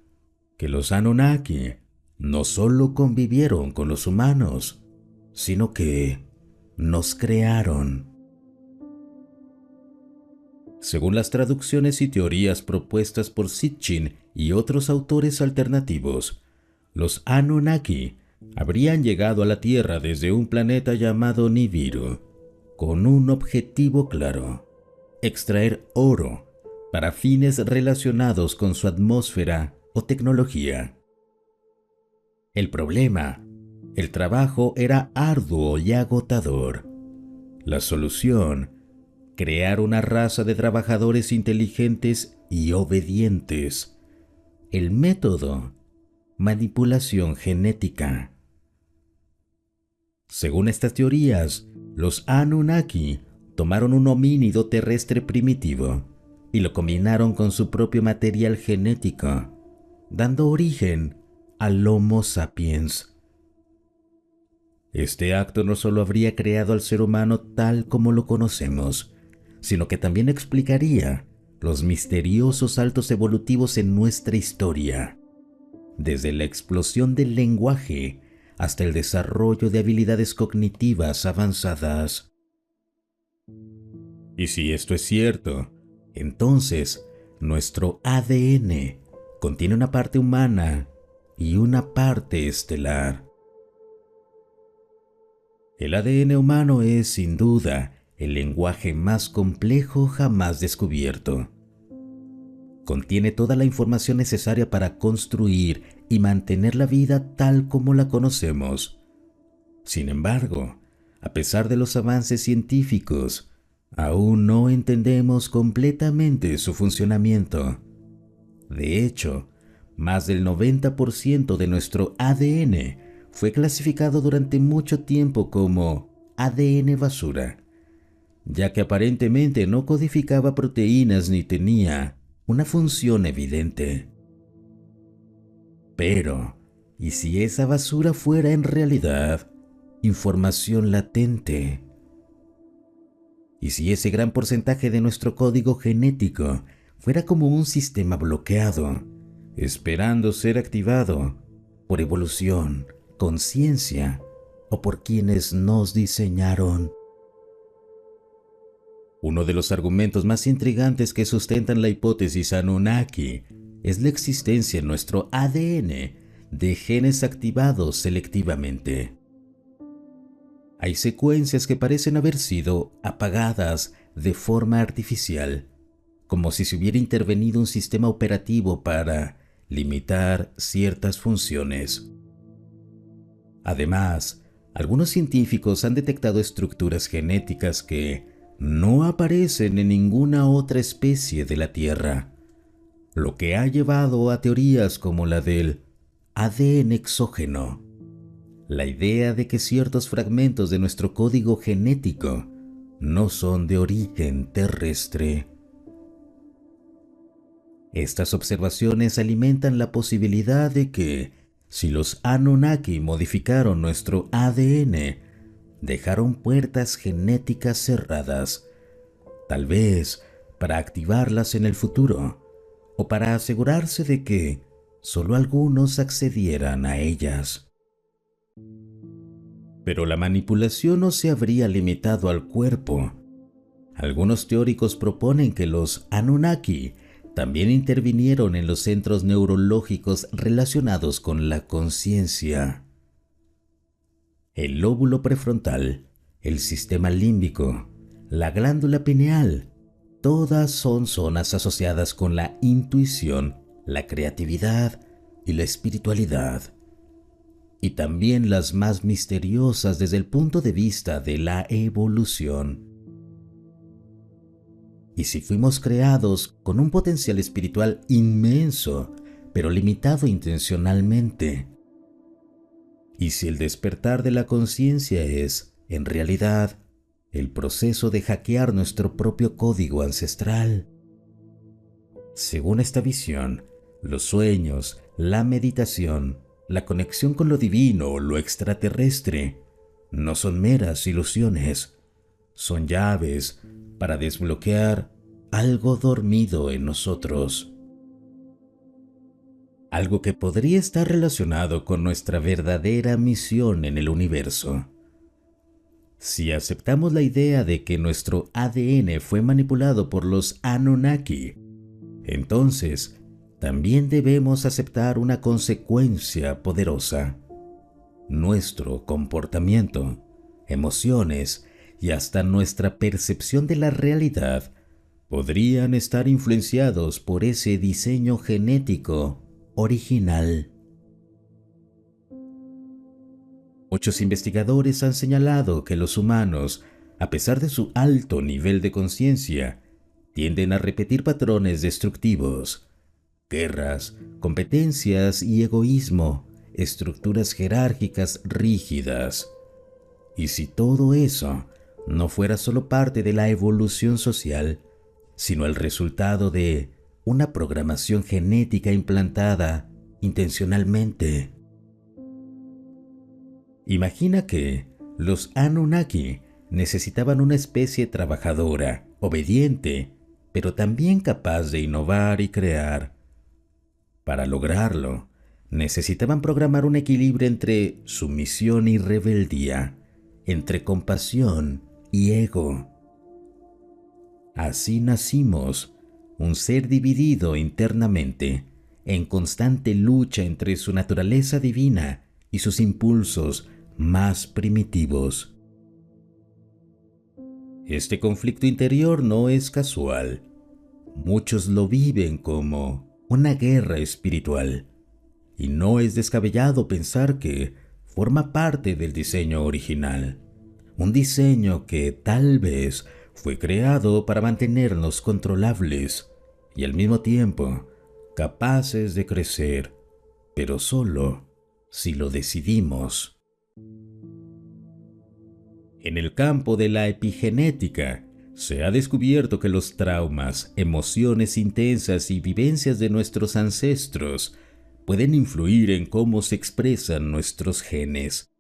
que los Anunnaki no solo convivieron con los humanos, sino que nos crearon. Según las traducciones y teorías propuestas por Sitchin y otros autores alternativos, los Anunnaki habrían llegado a la Tierra desde un planeta llamado Nibiru, con un objetivo claro: extraer oro para fines relacionados con su atmósfera o tecnología. El problema: el trabajo era arduo y agotador. La solución: crear una raza de trabajadores inteligentes y obedientes. El método: manipulación genética. Según estas teorías, los Anunnaki tomaron un homínido terrestre primitivo y lo combinaron con su propio material genético, dando origen al Homo sapiens. Este acto no solo habría creado al ser humano tal como lo conocemos, sino que también explicaría los misteriosos saltos evolutivos en nuestra historia, desde la explosión del lenguaje hasta el desarrollo de habilidades cognitivas avanzadas. Y si esto es cierto, entonces nuestro ADN contiene una parte humana y una parte estelar. El ADN humano es, sin duda, el lenguaje más complejo jamás descubierto. Contiene toda la información necesaria para construir y mantener la vida tal como la conocemos. Sin embargo, a pesar de los avances científicos, aún no entendemos completamente su funcionamiento. De hecho, más del 90% de nuestro ADN fue clasificado durante mucho tiempo como ADN basura, ya que aparentemente no codificaba proteínas ni tenía una función evidente. Pero, ¿y si esa basura fuera en realidad información latente? ¿Y si ese gran porcentaje de nuestro código genético fuera como un sistema bloqueado, esperando ser activado por evolución, conciencia o por quienes nos diseñaron? Uno de los argumentos más intrigantes que sustentan la hipótesis Anunnaki es la existencia en nuestro ADN de genes activados selectivamente. Hay secuencias que parecen haber sido apagadas de forma artificial, como si se hubiera intervenido un sistema operativo para limitar ciertas funciones. Además, algunos científicos han detectado estructuras genéticas que no aparecen en ninguna otra especie de la Tierra, lo que ha llevado a teorías como la del ADN exógeno, la idea de que ciertos fragmentos de nuestro código genético no son de origen terrestre. Estas observaciones alimentan la posibilidad de que, si los Anunnaki modificaron nuestro ADN, dejaron puertas genéticas cerradas, tal vez para activarlas en el futuro, o para asegurarse de que solo algunos accedieran a ellas. Pero la manipulación no se habría limitado al cuerpo. Algunos teóricos proponen que los Anunnaki también intervinieron en los centros neurológicos relacionados con la conciencia. El lóbulo prefrontal, el sistema límbico, la glándula pineal, todas son zonas asociadas con la intuición, la creatividad y la espiritualidad, y también las más misteriosas desde el punto de vista de la evolución. Y si fuimos creados con un potencial espiritual inmenso, pero limitado intencionalmente, y si el despertar de la conciencia es, en realidad, el proceso de hackear nuestro propio código ancestral. Según esta visión, los sueños, la meditación, la conexión con lo divino o lo extraterrestre no son meras ilusiones, son llaves para desbloquear algo dormido en nosotros. Algo que podría estar relacionado con nuestra verdadera misión en el universo. Si aceptamos la idea de que nuestro ADN fue manipulado por los Anunnaki, entonces también debemos aceptar una consecuencia poderosa. Nuestro comportamiento, emociones y hasta nuestra percepción de la realidad podrían estar influenciados por ese diseño genético original. Muchos investigadores han señalado que los humanos, a pesar de su alto nivel de conciencia, tienden a repetir patrones destructivos, guerras, competencias y egoísmo, estructuras jerárquicas rígidas. Y si todo eso no fuera solo parte de la evolución social, sino el resultado de una programación genética implantada intencionalmente. Imagina que los Anunnaki necesitaban una especie trabajadora, obediente, pero también capaz de innovar y crear. Para lograrlo, necesitaban programar un equilibrio entre sumisión y rebeldía, entre compasión y ego. Así nacimos, un ser dividido internamente, en constante lucha entre su naturaleza divina y sus impulsos más primitivos. Este conflicto interior no es casual. Muchos lo viven como una guerra espiritual, y no es descabellado pensar que forma parte del diseño original, un diseño que tal vez fue creado para mantenernos controlables y al mismo tiempo capaces de crecer, pero solo si lo decidimos. En el campo de la epigenética, se ha descubierto que los traumas, emociones intensas y vivencias de nuestros ancestros pueden influir en cómo se expresan nuestros genes.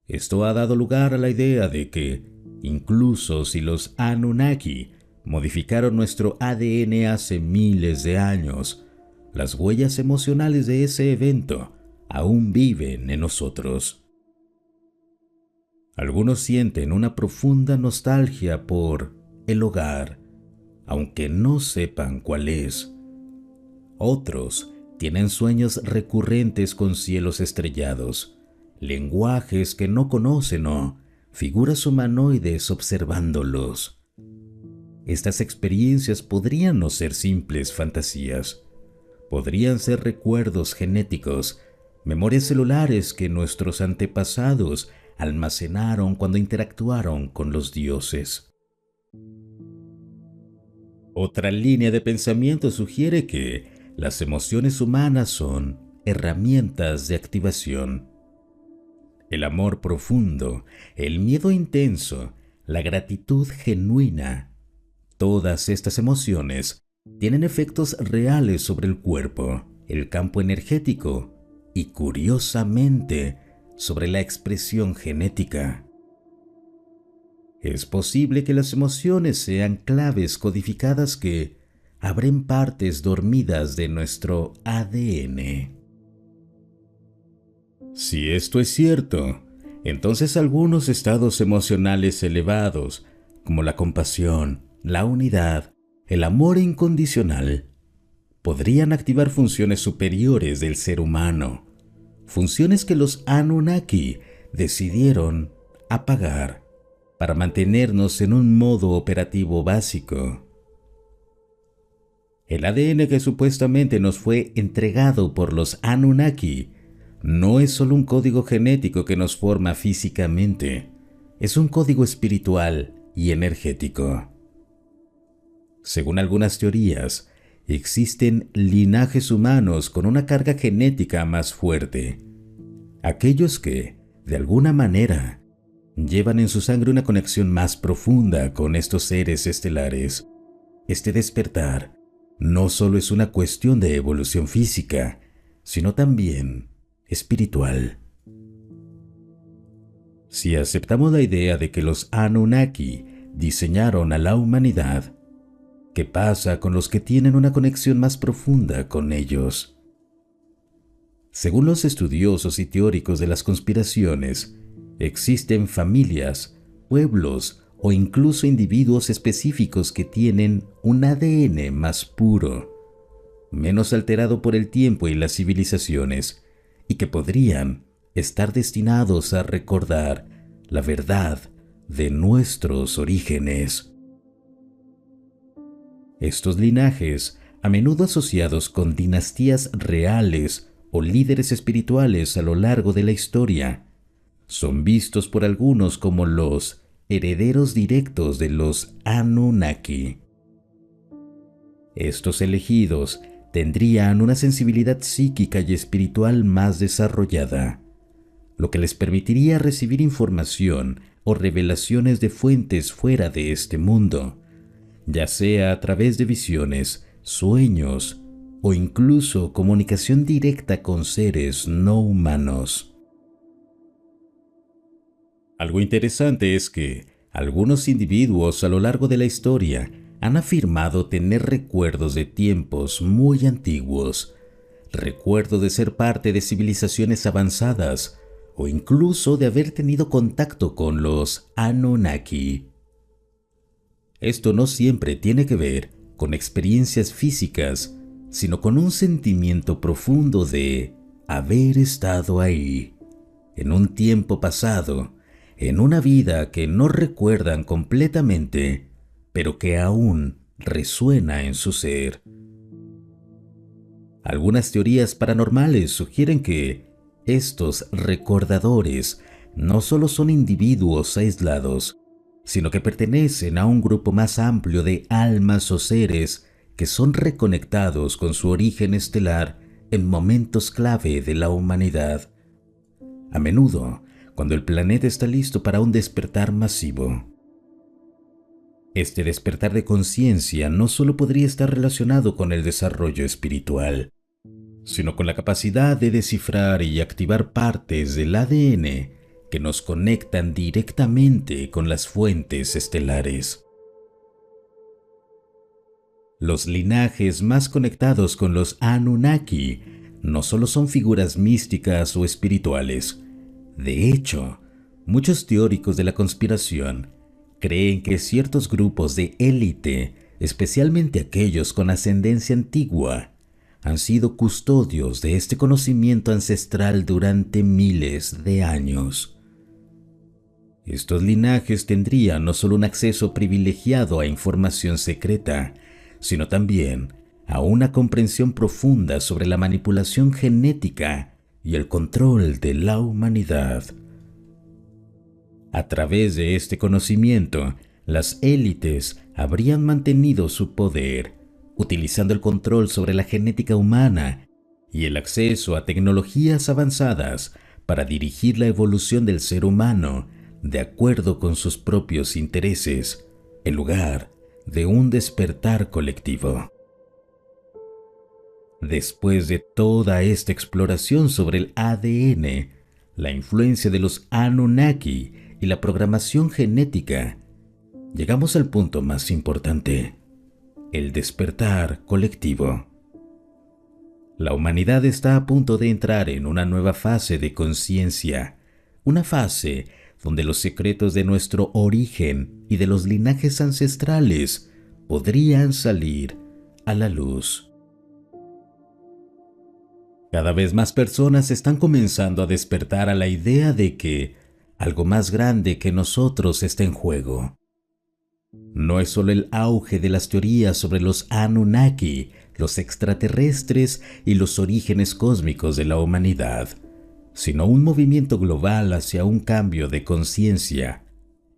Esto ha dado lugar a la idea de que, incluso si los Anunnaki modificaron nuestro ADN hace miles de años, las huellas emocionales de ese evento aún viven en nosotros. Algunos sienten una profunda nostalgia por el hogar, aunque no sepan cuál es. Otros tienen sueños recurrentes con cielos estrellados, lenguajes que no conocen o figuras humanoides observándolos. Estas experiencias podrían no ser simples fantasías. Podrían ser recuerdos genéticos, memorias celulares que nuestros antepasados almacenaron cuando interactuaron con los dioses. Otra línea de pensamiento sugiere que las emociones humanas son herramientas de activación. El amor profundo, el miedo intenso, la gratitud genuina, todas estas emociones tienen efectos reales sobre el cuerpo, el campo energético y, curiosamente, sobre la expresión genética. Es posible que las emociones sean claves codificadas que abren partes dormidas de nuestro ADN. Si esto es cierto, entonces algunos estados emocionales elevados, como la compasión, la unidad, el amor incondicional, podrían activar funciones superiores del ser humano, funciones que los Anunnaki decidieron apagar para mantenernos en un modo operativo básico. El ADN que supuestamente nos fue entregado por los Anunnaki no es solo un código genético que nos forma físicamente, es un código espiritual y energético. Según algunas teorías, existen linajes humanos con una carga genética más fuerte. Aquellos que, de alguna manera, llevan en su sangre una conexión más profunda con estos seres estelares. Este despertar no solo es una cuestión de evolución física, sino también espiritual. Si aceptamos la idea de que los Anunnaki diseñaron a la humanidad, ¿qué pasa con los que tienen una conexión más profunda con ellos? Según los estudiosos y teóricos de las conspiraciones, existen familias, pueblos o incluso individuos específicos que tienen un ADN más puro, menos alterado por el tiempo y las civilizaciones, y que podrían estar destinados a recordar la verdad de nuestros orígenes. Estos linajes, a menudo asociados con dinastías reales o líderes espirituales a lo largo de la historia, son vistos por algunos como los herederos directos de los Anunnaki. Estos elegidos tendrían una sensibilidad psíquica y espiritual más desarrollada, lo que les permitiría recibir información o revelaciones de fuentes fuera de este mundo, ya sea a través de visiones, sueños o incluso comunicación directa con seres no humanos. Algo interesante es que algunos individuos a lo largo de la historia han afirmado tener recuerdos de tiempos muy antiguos, recuerdo de ser parte de civilizaciones avanzadas o incluso de haber tenido contacto con los Anunnaki. Esto no siempre tiene que ver con experiencias físicas, sino con un sentimiento profundo de haber estado ahí, en un tiempo pasado, en una vida que no recuerdan completamente, pero que aún resuena en su ser. Algunas teorías paranormales sugieren que estos recordadores no solo son individuos aislados, sino que pertenecen a un grupo más amplio de almas o seres que son reconectados con su origen estelar en momentos clave de la humanidad. A menudo, cuando el planeta está listo para un despertar masivo. Este despertar de conciencia no solo podría estar relacionado con el desarrollo espiritual, sino con la capacidad de descifrar y activar partes del ADN que nos conectan directamente con las fuentes estelares. Los linajes más conectados con los Anunnaki no solo son figuras místicas o espirituales. De hecho, muchos teóricos de la conspiración creen que ciertos grupos de élite, especialmente aquellos con ascendencia antigua, han sido custodios de este conocimiento ancestral durante miles de años. Estos linajes tendrían no solo un acceso privilegiado a información secreta, sino también a una comprensión profunda sobre la manipulación genética y el control de la humanidad. A través de este conocimiento, las élites habrían mantenido su poder, utilizando el control sobre la genética humana y el acceso a tecnologías avanzadas para dirigir la evolución del ser humano de acuerdo con sus propios intereses, en lugar de un despertar colectivo. Después de toda esta exploración sobre el ADN, la influencia de los Anunnaki y la programación genética, llegamos al punto más importante: el despertar colectivo. La humanidad está a punto de entrar en una nueva fase de conciencia, una fase donde los secretos de nuestro origen y de los linajes ancestrales podrían salir a la luz. Cada vez más personas están comenzando a despertar a la idea de que algo más grande que nosotros está en juego. No es solo el auge de las teorías sobre los Anunnaki, los extraterrestres y los orígenes cósmicos de la humanidad, sino un movimiento global hacia un cambio de conciencia.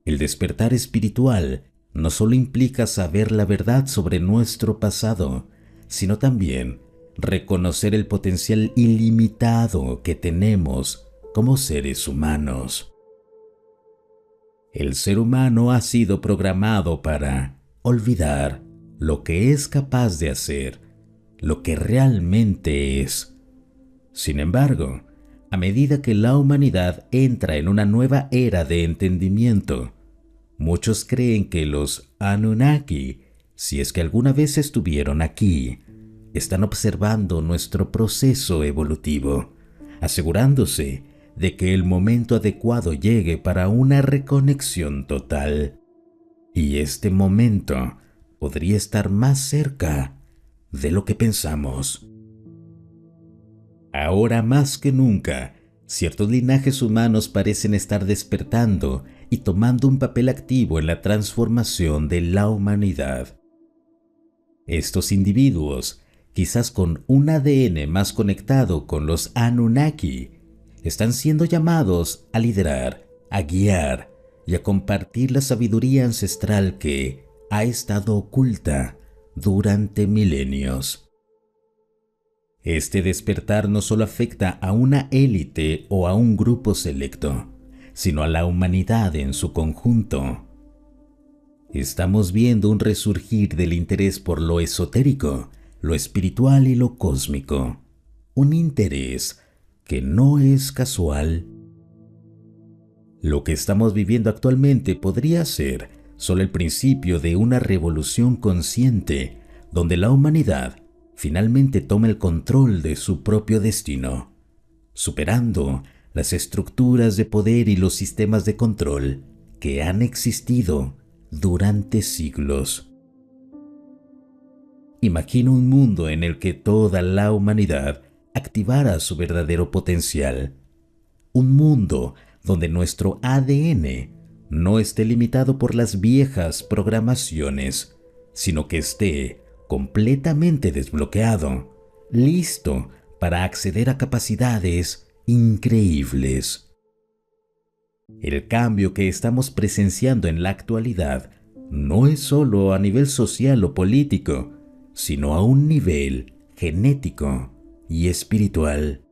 El despertar espiritual no solo implica saber la verdad sobre nuestro pasado, sino también reconocer el potencial ilimitado que tenemos como seres humanos. El ser humano ha sido programado para olvidar lo que es capaz de hacer, lo que realmente es. Sin embargo, a medida que la humanidad entra en una nueva era de entendimiento, muchos creen que los Anunnaki, si es que alguna vez estuvieron aquí, están observando nuestro proceso evolutivo, asegurándose de que el momento adecuado llegue para una reconexión total. Y este momento podría estar más cerca de lo que pensamos. Ahora más que nunca, ciertos linajes humanos parecen estar despertando y tomando un papel activo en la transformación de la humanidad. Estos individuos, quizás con un ADN más conectado con los Anunnaki, están siendo llamados a liderar, a guiar y a compartir la sabiduría ancestral que ha estado oculta durante milenios. Este despertar no solo afecta a una élite o a un grupo selecto, sino a la humanidad en su conjunto. Estamos viendo un resurgir del interés por lo esotérico, lo espiritual y lo cósmico, un interés que no es casual. Lo que estamos viviendo actualmente podría ser solo el principio de una revolución consciente, donde la humanidad finalmente toma el control de su propio destino, superando las estructuras de poder y los sistemas de control que han existido durante siglos. Imagina un mundo en el que toda la humanidad activara su verdadero potencial. Un mundo donde nuestro ADN no esté limitado por las viejas programaciones, sino que esté completamente desbloqueado, listo para acceder a capacidades increíbles. El cambio que estamos presenciando en la actualidad no es solo a nivel social o político, sino a un nivel genético y espiritual.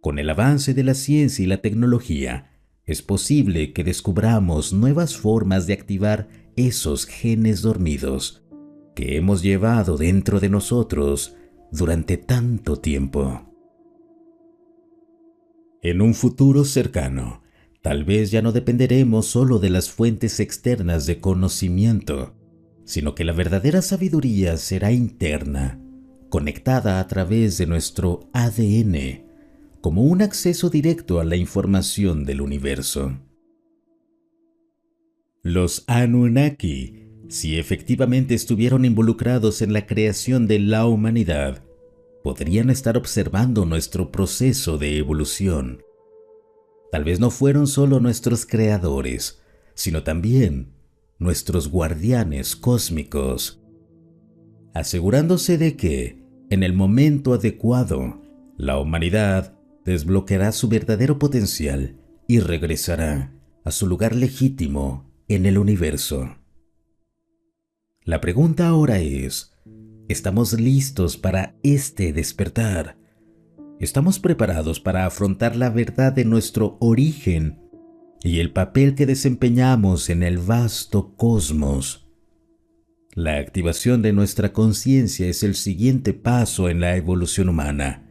Con el avance de la ciencia y la tecnología, es posible que descubramos nuevas formas de activar esos genes dormidos que hemos llevado dentro de nosotros durante tanto tiempo. En un futuro cercano, tal vez ya no dependeremos solo de las fuentes externas de conocimiento, sino que la verdadera sabiduría será interna, conectada a través de nuestro ADN, como un acceso directo a la información del universo. Los Anunnaki, si efectivamente estuvieron involucrados en la creación de la humanidad, podrían estar observando nuestro proceso de evolución. Tal vez no fueron solo nuestros creadores, sino también nuestros guardianes cósmicos, asegurándose de que, en el momento adecuado, la humanidad desbloqueará su verdadero potencial y regresará a su lugar legítimo en el universo. La pregunta ahora es, ¿estamos listos para este despertar? ¿Estamos preparados para afrontar la verdad de nuestro origen y el papel que desempeñamos en el vasto cosmos? La activación de nuestra conciencia es el siguiente paso en la evolución humana,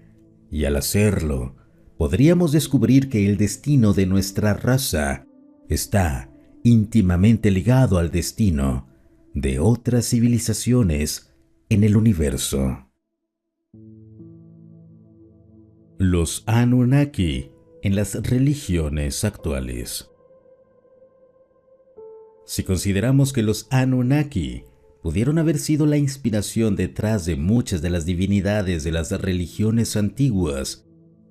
y al hacerlo, podríamos descubrir que el destino de nuestra raza está íntimamente ligado al destino de otras civilizaciones en el universo. Los Anunnaki en las religiones actuales. Si consideramos que los Anunnaki pudieron haber sido la inspiración detrás de muchas de las divinidades de las religiones antiguas,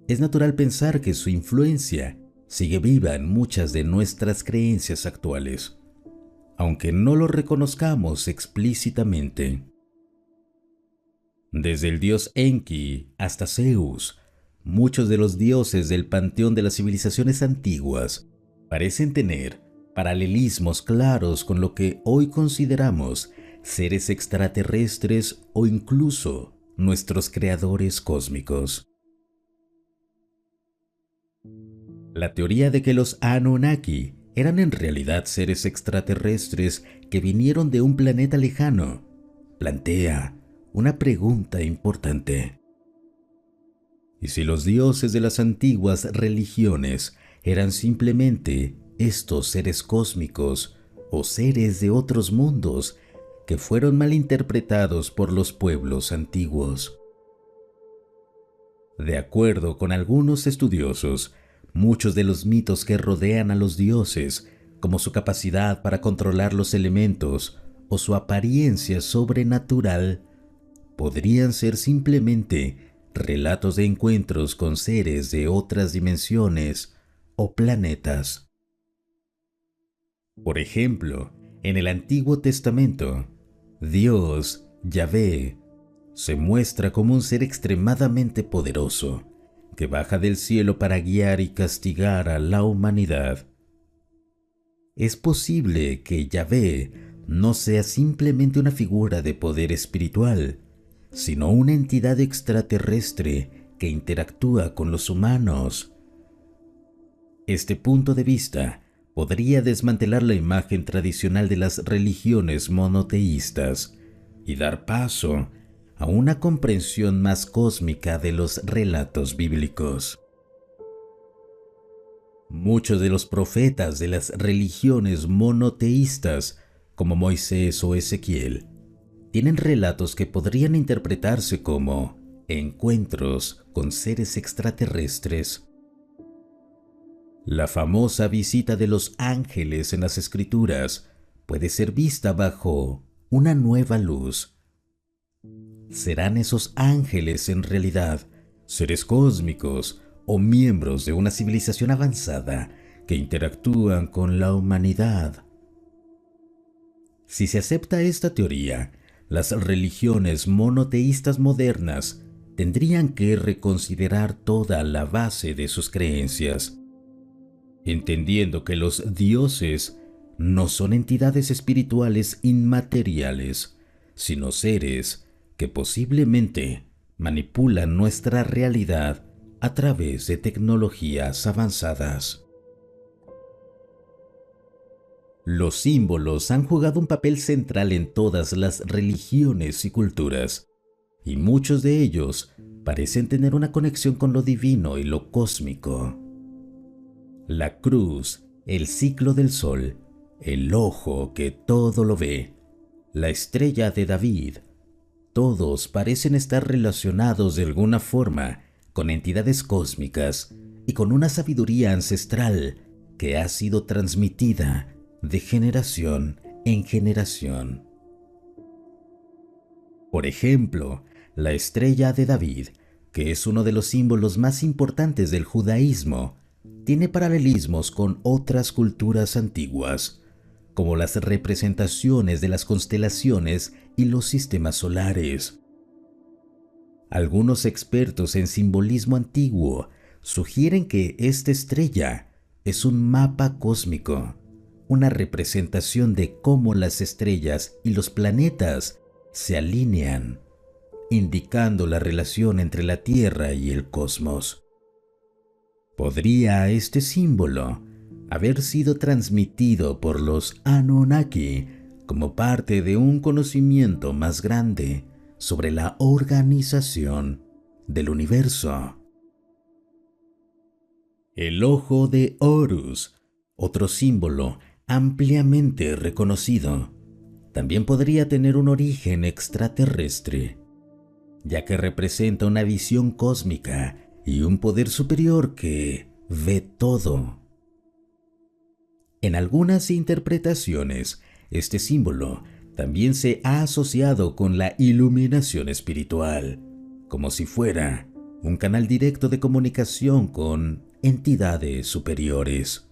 es natural pensar que su influencia sigue viva en muchas de nuestras creencias actuales, aunque no lo reconozcamos explícitamente. Desde el dios Enki hasta Zeus, muchos de los dioses del panteón de las civilizaciones antiguas parecen tener paralelismos claros con lo que hoy consideramos seres extraterrestres o incluso nuestros creadores cósmicos. La teoría de que los Anunnaki eran en realidad seres extraterrestres que vinieron de un planeta lejano plantea una pregunta importante. ¿Y si los dioses de las antiguas religiones eran simplemente estos seres cósmicos o seres de otros mundos que fueron malinterpretados por los pueblos antiguos? De acuerdo con algunos estudiosos, muchos de los mitos que rodean a los dioses, como su capacidad para controlar los elementos o su apariencia sobrenatural, podrían ser simplemente relatos de encuentros con seres de otras dimensiones o planetas. Por ejemplo, en el Antiguo Testamento, Dios, Yahvé, se muestra como un ser extremadamente poderoso, que baja del cielo para guiar y castigar a la humanidad. Es posible que Yahvé no sea simplemente una figura de poder espiritual, sino una entidad extraterrestre que interactúa con los humanos. Este punto de vista podría desmantelar la imagen tradicional de las religiones monoteístas y dar paso a una comprensión más cósmica de los relatos bíblicos. Muchos de los profetas de las religiones monoteístas, como Moisés o Ezequiel, tienen relatos que podrían interpretarse como encuentros con seres extraterrestres. La famosa visita de los ángeles en las Escrituras puede ser vista bajo una nueva luz. ¿Serán esos ángeles en realidad seres cósmicos o miembros de una civilización avanzada que interactúan con la humanidad? Si se acepta esta teoría, las religiones monoteístas modernas tendrían que reconsiderar toda la base de sus creencias, entendiendo que los dioses no son entidades espirituales inmateriales, sino seres que posiblemente manipulan nuestra realidad a través de tecnologías avanzadas. Los símbolos han jugado un papel central en todas las religiones y culturas, y muchos de ellos parecen tener una conexión con lo divino y lo cósmico. La cruz, el ciclo del sol, el ojo que todo lo ve, la estrella de David, todos parecen estar relacionados de alguna forma con entidades cósmicas y con una sabiduría ancestral que ha sido transmitida de generación en generación. Por ejemplo, la estrella de David, que es uno de los símbolos más importantes del judaísmo, tiene paralelismos con otras culturas antiguas, como las representaciones de las constelaciones y los sistemas solares. Algunos expertos en simbolismo antiguo sugieren que esta estrella es un mapa cósmico, una representación de cómo las estrellas y los planetas se alinean, indicando la relación entre la Tierra y el cosmos. ¿Podría este símbolo haber sido transmitido por los Anunnaki como parte de un conocimiento más grande sobre la organización del universo? El ojo de Horus, otro símbolo ampliamente reconocido, también podría tener un origen extraterrestre, ya que representa una visión cósmica y un poder superior que ve todo. En algunas interpretaciones, este símbolo también se ha asociado con la iluminación espiritual, como si fuera un canal directo de comunicación con entidades superiores.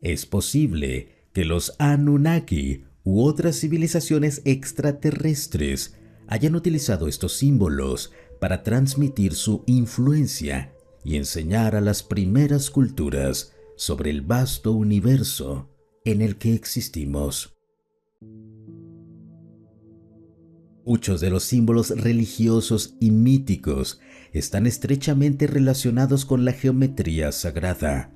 Es posible que los Anunnaki u otras civilizaciones extraterrestres hayan utilizado estos símbolos para transmitir su influencia y enseñar a las primeras culturas sobre el vasto universo en el que existimos. Muchos de los símbolos religiosos y míticos están estrechamente relacionados con la geometría sagrada,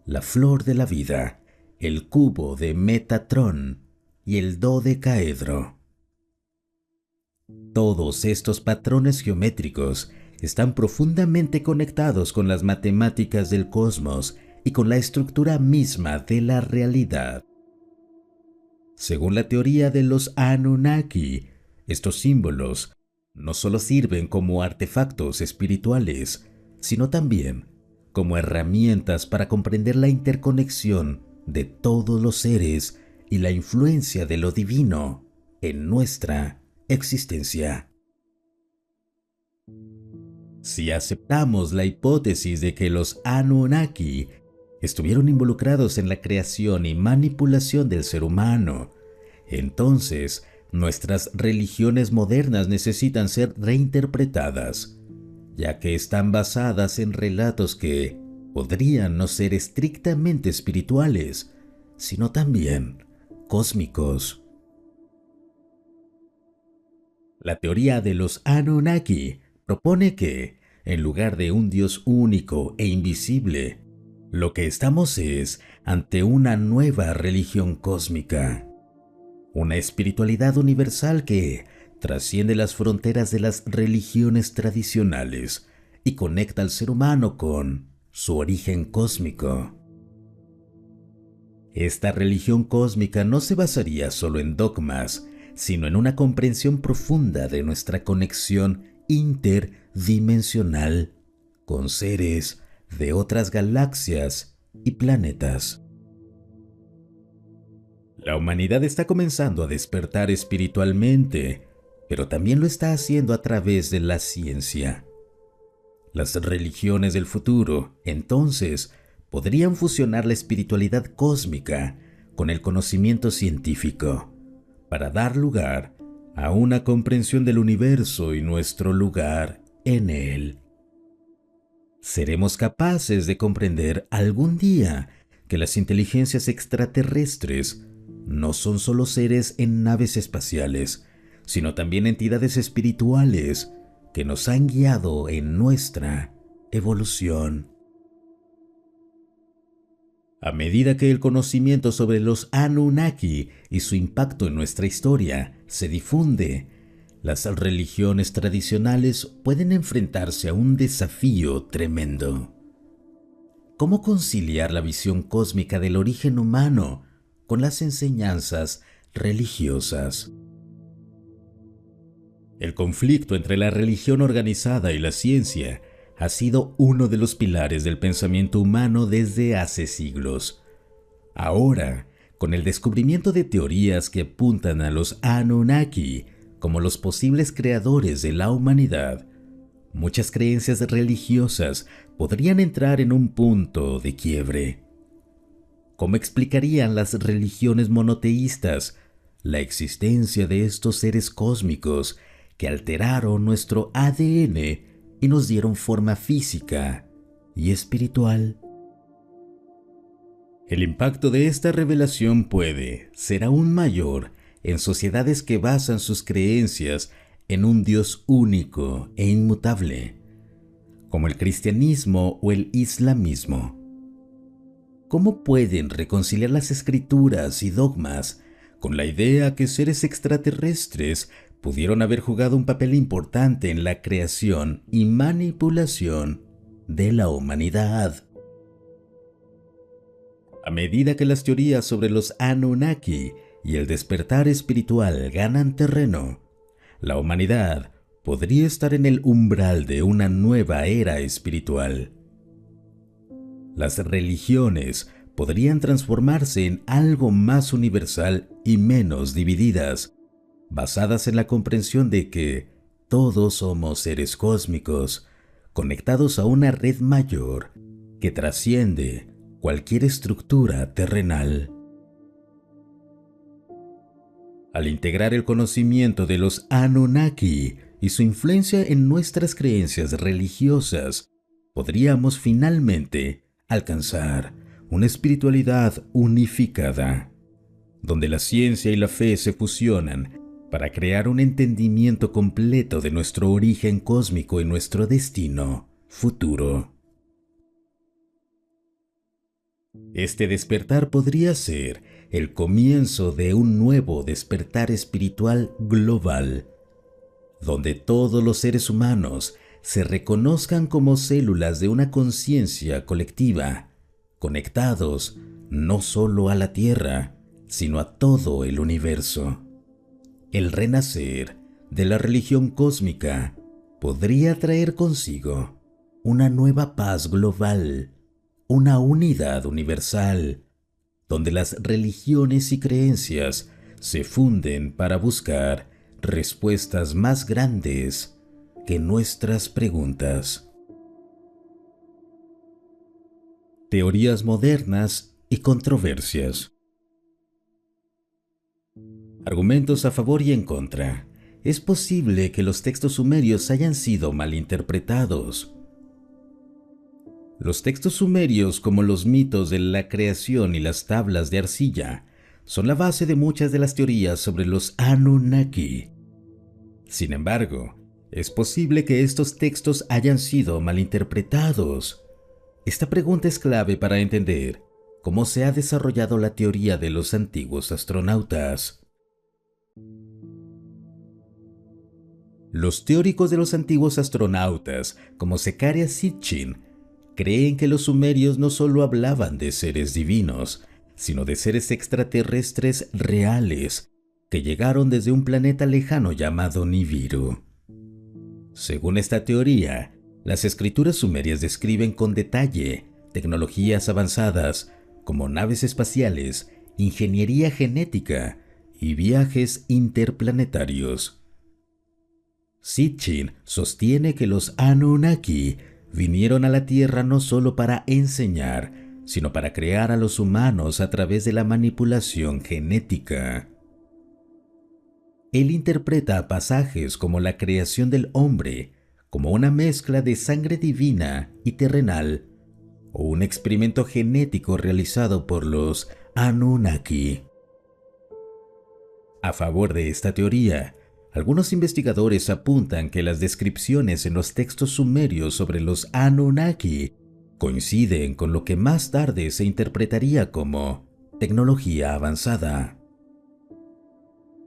la flor de la vida, el cubo de Metatrón y el dodecaedro. Todos estos patrones geométricos están profundamente conectados con las matemáticas del cosmos y con la estructura misma de la realidad. Según la teoría de los Anunnaki, estos símbolos no solo sirven como artefactos espirituales, sino también como herramientas para comprender la interconexión de todos los seres y la influencia de lo divino en nuestra existencia. Si aceptamos la hipótesis de que los Anunnaki estuvieron involucrados en la creación y manipulación del ser humano, entonces nuestras religiones modernas necesitan ser reinterpretadas, ya que están basadas en relatos que podrían no ser estrictamente espirituales, sino también cósmicos. La teoría de los Anunnaki propone que, en lugar de un Dios único e invisible, lo que estamos es ante una nueva religión cósmica, una espiritualidad universal que trasciende las fronteras de las religiones tradicionales y conecta al ser humano con su origen cósmico. Esta religión cósmica no se basaría solo en dogmas, sino en una comprensión profunda de nuestra conexión interdimensional con seres de otras galaxias y planetas. La humanidad está comenzando a despertar espiritualmente, pero también lo está haciendo a través de la ciencia. Las religiones del futuro, entonces, podrían fusionar la espiritualidad cósmica con el conocimiento científico para dar lugar a una comprensión del universo y nuestro lugar en él. ¿Seremos capaces de comprender algún día que las inteligencias extraterrestres no son solo seres en naves espaciales, sino también entidades espirituales que nos han guiado en nuestra evolución. A medida que el conocimiento sobre los Anunnaki y su impacto en nuestra historia se difunde, las religiones tradicionales pueden enfrentarse a un desafío tremendo. ¿Cómo conciliar la visión cósmica del origen humano con las enseñanzas religiosas? El conflicto entre la religión organizada y la ciencia ha sido uno de los pilares del pensamiento humano desde hace siglos. Ahora, con el descubrimiento de teorías que apuntan a los Anunnaki como los posibles creadores de la humanidad, muchas creencias religiosas podrían entrar en un punto de quiebre. ¿Cómo explicarían las religiones monoteístas la existencia de estos seres cósmicos que alteraron nuestro ADN y nos dieron forma física y espiritual? El impacto de esta revelación puede ser aún mayor en sociedades que basan sus creencias en un Dios único e inmutable, como el cristianismo o el islamismo. ¿Cómo pueden reconciliar las escrituras y dogmas con la idea que seres extraterrestres pudieron haber jugado un papel importante en la creación y manipulación de la humanidad? A medida que las teorías sobre los Anunnaki y el despertar espiritual ganan terreno, la humanidad podría estar en el umbral de una nueva era espiritual. Las religiones podrían transformarse en algo más universal y menos divididas, basadas en la comprensión de que todos somos seres cósmicos, conectados a una red mayor que trasciende cualquier estructura terrenal. Al integrar el conocimiento de los Anunnaki y su influencia en nuestras creencias religiosas, podríamos finalmente alcanzar una espiritualidad unificada, donde la ciencia y la fe se fusionan para crear un entendimiento completo de nuestro origen cósmico y nuestro destino futuro. Este despertar podría ser el comienzo de un nuevo despertar espiritual global, donde todos los seres humanos se reconozcan como células de una conciencia colectiva, conectados no solo a la Tierra, sino a todo el universo. El renacer de la religión cósmica podría traer consigo una nueva paz global, una unidad universal, donde las religiones y creencias se funden para buscar respuestas más grandes que nuestras preguntas. Teorías modernas y controversias. Argumentos a favor y en contra. Es posible que los textos sumerios hayan sido malinterpretados. Los textos sumerios, como los mitos de la creación y las tablas de arcilla, son la base de muchas de las teorías sobre los Anunnaki. Sin embargo, es posible que estos textos hayan sido malinterpretados. Esta pregunta es clave para entender cómo se ha desarrollado la teoría de los antiguos astronautas. Los teóricos de los antiguos astronautas, como Zecharia Sitchin, creen que los sumerios no solo hablaban de seres divinos, sino de seres extraterrestres reales que llegaron desde un planeta lejano llamado Nibiru. Según esta teoría, las escrituras sumerias describen con detalle tecnologías avanzadas como naves espaciales, ingeniería genética y viajes interplanetarios. Sitchin sostiene que los Anunnaki vinieron a la Tierra no solo para enseñar, sino para crear a los humanos a través de la manipulación genética. Él interpreta pasajes como la creación del hombre como una mezcla de sangre divina y terrenal, o un experimento genético realizado por los Anunnaki. A favor de esta teoría, algunos investigadores apuntan que las descripciones en los textos sumerios sobre los Anunnaki coinciden con lo que más tarde se interpretaría como tecnología avanzada.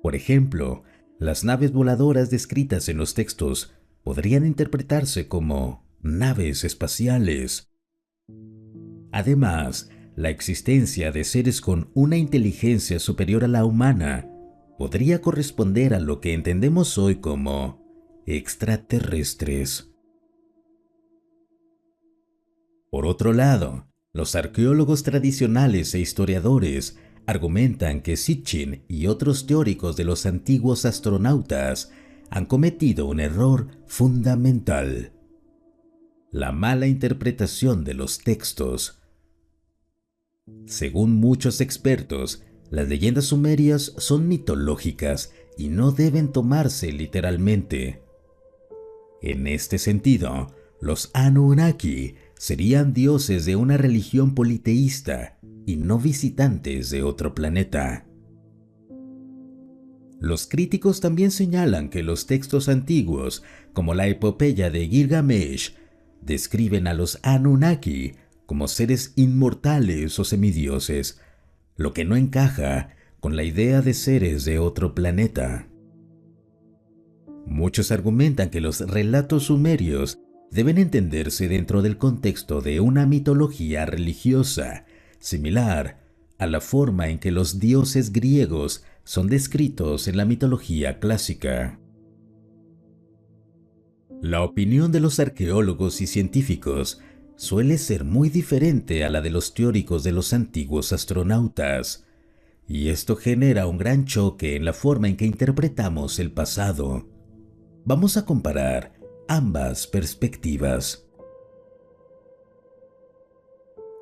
Por ejemplo, las naves voladoras descritas en los textos podrían interpretarse como naves espaciales. Además, la existencia de seres con una inteligencia superior a la humana podría corresponder a lo que entendemos hoy como extraterrestres. Por otro lado, los arqueólogos tradicionales e historiadores argumentan que Sitchin y otros teóricos de los antiguos astronautas han cometido un error fundamental: la mala interpretación de los textos. Según muchos expertos, las leyendas sumerias son mitológicas y no deben tomarse literalmente. En este sentido, los Anunnaki serían dioses de una religión politeísta y no visitantes de otro planeta. Los críticos también señalan que los textos antiguos, como la epopeya de Gilgamesh, describen a los Anunnaki como seres inmortales o semidioses, lo que no encaja con la idea de seres de otro planeta. Muchos argumentan que los relatos sumerios deben entenderse dentro del contexto de una mitología religiosa, similar a la forma en que los dioses griegos son descritos en la mitología clásica. La opinión de los arqueólogos y científicos suele ser muy diferente a la de los teóricos de los antiguos astronautas, y esto genera un gran choque en la forma en que interpretamos el pasado. Vamos a comparar ambas perspectivas.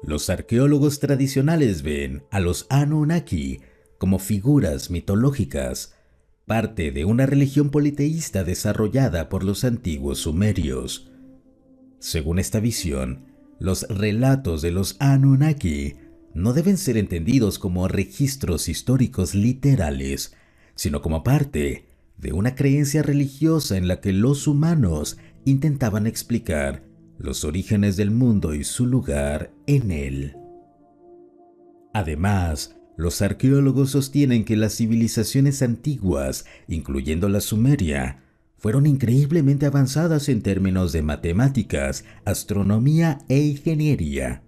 Los arqueólogos tradicionales ven a los Anunnaki como figuras mitológicas, parte de una religión politeísta desarrollada por los antiguos sumerios. Según esta visión, los relatos de los Anunnaki no deben ser entendidos como registros históricos literales, sino como parte de una creencia religiosa en la que los humanos intentaban explicar los orígenes del mundo y su lugar en él. Además, los arqueólogos sostienen que las civilizaciones antiguas, incluyendo la Sumeria, fueron increíblemente avanzadas en términos de matemáticas, astronomía e ingeniería,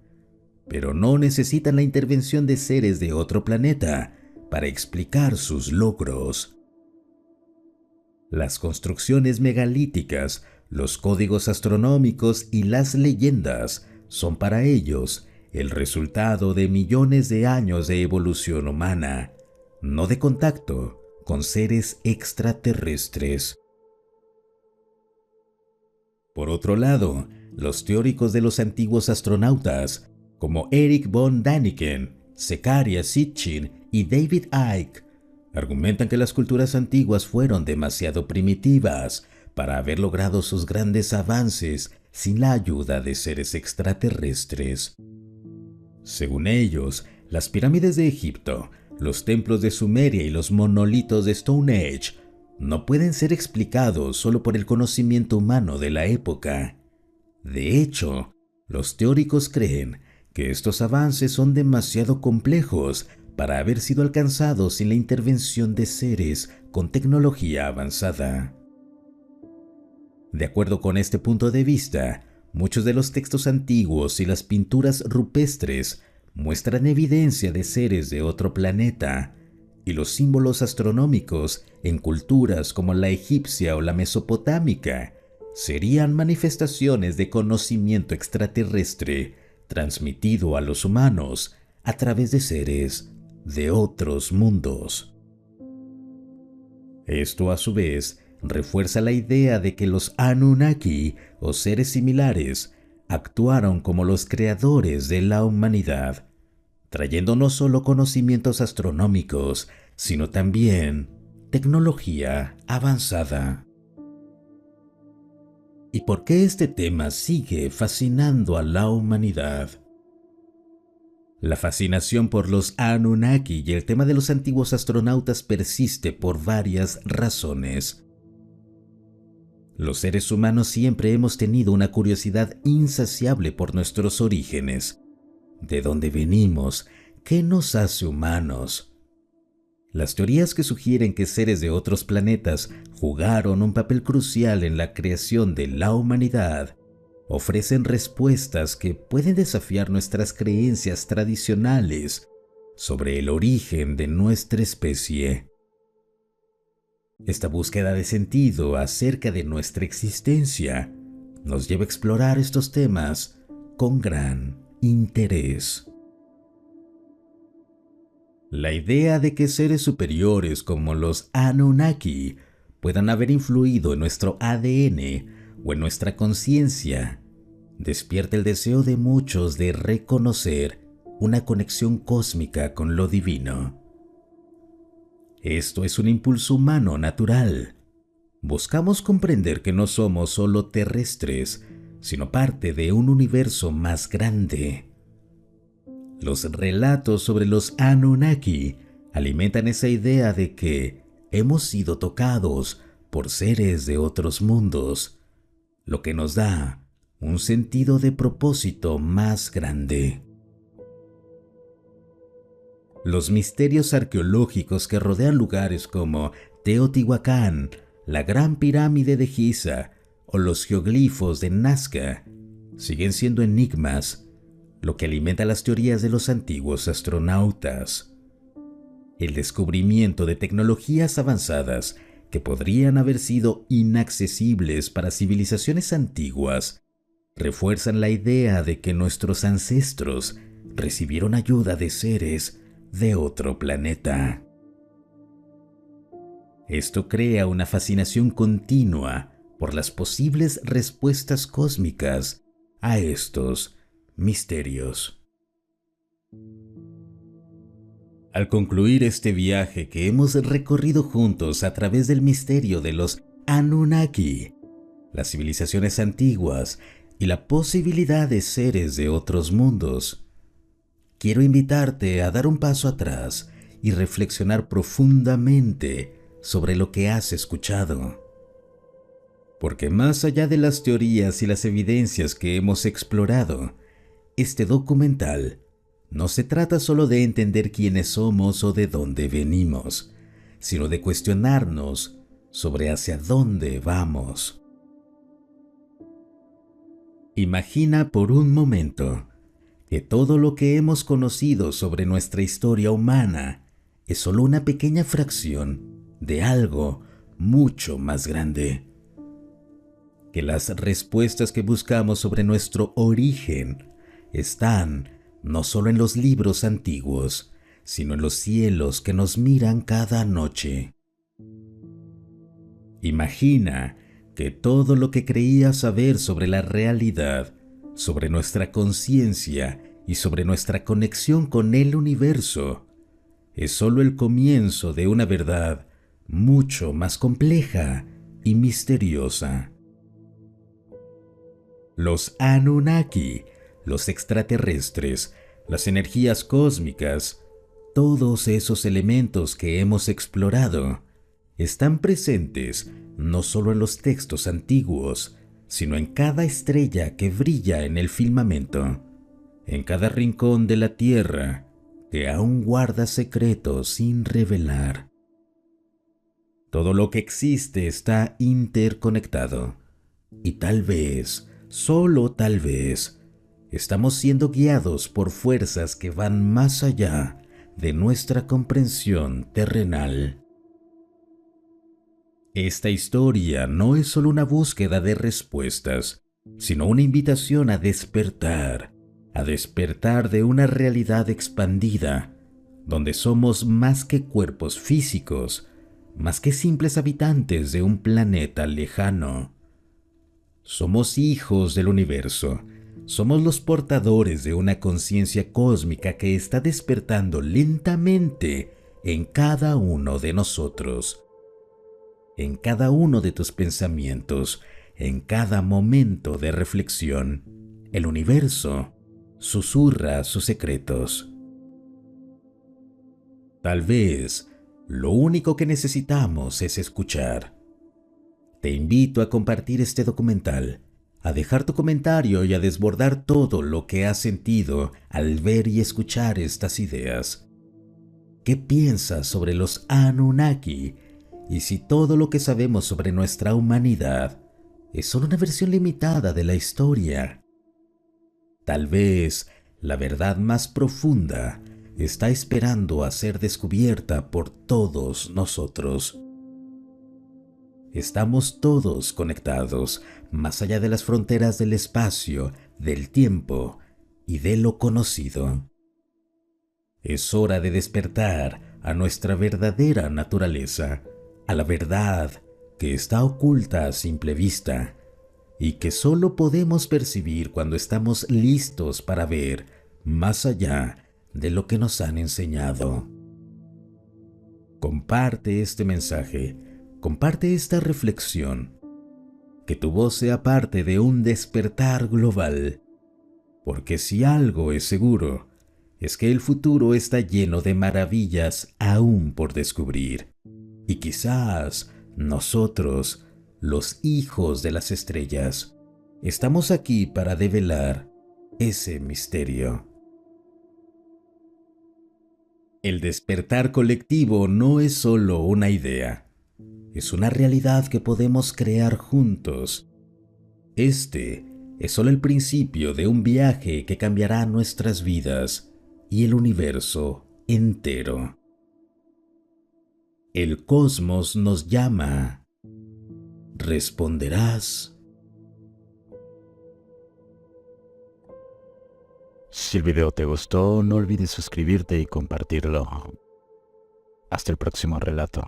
pero no necesitan la intervención de seres de otro planeta para explicar sus logros. Las construcciones megalíticas, los códigos astronómicos y las leyendas son para ellos el resultado de millones de años de evolución humana, no de contacto con seres extraterrestres. Por otro lado, los teóricos de los antiguos astronautas, como Erich von Däniken, Zecharia Sitchin y David Icke, argumentan que las culturas antiguas fueron demasiado primitivas para haber logrado sus grandes avances sin la ayuda de seres extraterrestres. Según ellos, las pirámides de Egipto, los templos de Sumeria y los monolitos de Stone Age no pueden ser explicados solo por el conocimiento humano de la época. De hecho, los teóricos creen que estos avances son demasiado complejos para haber sido alcanzados sin la intervención de seres con tecnología avanzada. De acuerdo con este punto de vista, muchos de los textos antiguos y las pinturas rupestres muestran evidencia de seres de otro planeta, y los símbolos astronómicos en culturas como la egipcia o la mesopotámica serían manifestaciones de conocimiento extraterrestre transmitido a los humanos a través de seres de otros mundos. Esto a su vez refuerza la idea de que los Anunnaki o seres similares actuaron como los creadores de la humanidad, trayendo no solo conocimientos astronómicos, sino también tecnología avanzada. ¿Y por qué este tema sigue fascinando a la humanidad? La fascinación por los Anunnaki y el tema de los antiguos astronautas persiste por varias razones. Los seres humanos siempre hemos tenido una curiosidad insaciable por nuestros orígenes. ¿De dónde venimos? ¿Qué nos hace humanos? Las teorías que sugieren que seres de otros planetas jugaron un papel crucial en la creación de la humanidad ofrecen respuestas que pueden desafiar nuestras creencias tradicionales sobre el origen de nuestra especie. Esta búsqueda de sentido acerca de nuestra existencia nos lleva a explorar estos temas con gran interés. La idea de que seres superiores como los Anunnaki puedan haber influido en nuestro ADN o en nuestra conciencia despierta el deseo de muchos de reconocer una conexión cósmica con lo divino. Esto es un impulso humano natural. Buscamos comprender que no somos solo terrestres, sino parte de un universo más grande. Los relatos sobre los Anunnaki alimentan esa idea de que hemos sido tocados por seres de otros mundos, lo que nos da un sentido de propósito más grande. Los misterios arqueológicos que rodean lugares como Teotihuacán, la Gran Pirámide de Giza o los geoglifos de Nazca siguen siendo enigmas, lo que alimenta las teorías de los antiguos astronautas. El descubrimiento de tecnologías avanzadas que podrían haber sido inaccesibles para civilizaciones antiguas refuerzan la idea de que nuestros ancestros recibieron ayuda de seres de otro planeta. Esto crea una fascinación continua por las posibles respuestas cósmicas a estos misterios. Al concluir este viaje que hemos recorrido juntos a través del misterio de los Anunnaki, las civilizaciones antiguas y la posibilidad de seres de otros mundos, quiero invitarte a dar un paso atrás y reflexionar profundamente sobre lo que has escuchado. Porque más allá de las teorías y las evidencias que hemos explorado, este documental no se trata solo de entender quiénes somos o de dónde venimos, sino de cuestionarnos sobre hacia dónde vamos. Imagina por un momento que todo lo que hemos conocido sobre nuestra historia humana es solo una pequeña fracción de algo mucho más grande. Que las respuestas que buscamos sobre nuestro origen están no solo en los libros antiguos, sino en los cielos que nos miran cada noche. Imagina que todo lo que creías saber sobre la realidad, sobre nuestra conciencia y sobre nuestra conexión con el universo es solo el comienzo de una verdad mucho más compleja y misteriosa. Los Anunnaki, los extraterrestres, las energías cósmicas, todos esos elementos que hemos explorado, están presentes no solo en los textos antiguos, sino en cada estrella que brilla en el firmamento, en cada rincón de la Tierra que aún guarda secretos sin revelar. Todo lo que existe está interconectado, y tal vez, solo tal vez, estamos siendo guiados por fuerzas que van más allá de nuestra comprensión terrenal. Esta historia no es solo una búsqueda de respuestas, sino una invitación a despertar de una realidad expandida, donde somos más que cuerpos físicos, más que simples habitantes de un planeta lejano. Somos hijos del universo. Somos los portadores de una conciencia cósmica que está despertando lentamente en cada uno de nosotros. En cada uno de tus pensamientos, en cada momento de reflexión, el universo susurra sus secretos. Tal vez lo único que necesitamos es escuchar. Te invito a compartir este documental, a dejar tu comentario y a desbordar todo lo que has sentido al ver y escuchar estas ideas. ¿Qué piensas sobre los Anunnaki? Y si todo lo que sabemos sobre nuestra humanidad es solo una versión limitada de la historia. Tal vez la verdad más profunda está esperando a ser descubierta por todos nosotros. Estamos todos conectados, más allá de las fronteras del espacio, del tiempo y de lo conocido. Es hora de despertar a nuestra verdadera naturaleza, a la verdad que está oculta a simple vista y que solo podemos percibir cuando estamos listos para ver más allá de lo que nos han enseñado. Comparte este mensaje, comparte esta reflexión, que tu voz sea parte de un despertar global, porque si algo es seguro, es que el futuro está lleno de maravillas aún por descubrir, y quizás nosotros, los hijos de las estrellas, estamos aquí para develar ese misterio. El despertar colectivo no es solo una idea, es una realidad que podemos crear juntos. Este es solo el principio de un viaje que cambiará nuestras vidas y el universo entero. El cosmos nos llama. ¿Responderás? Si el video te gustó, no olvides suscribirte y compartirlo. Hasta el próximo relato.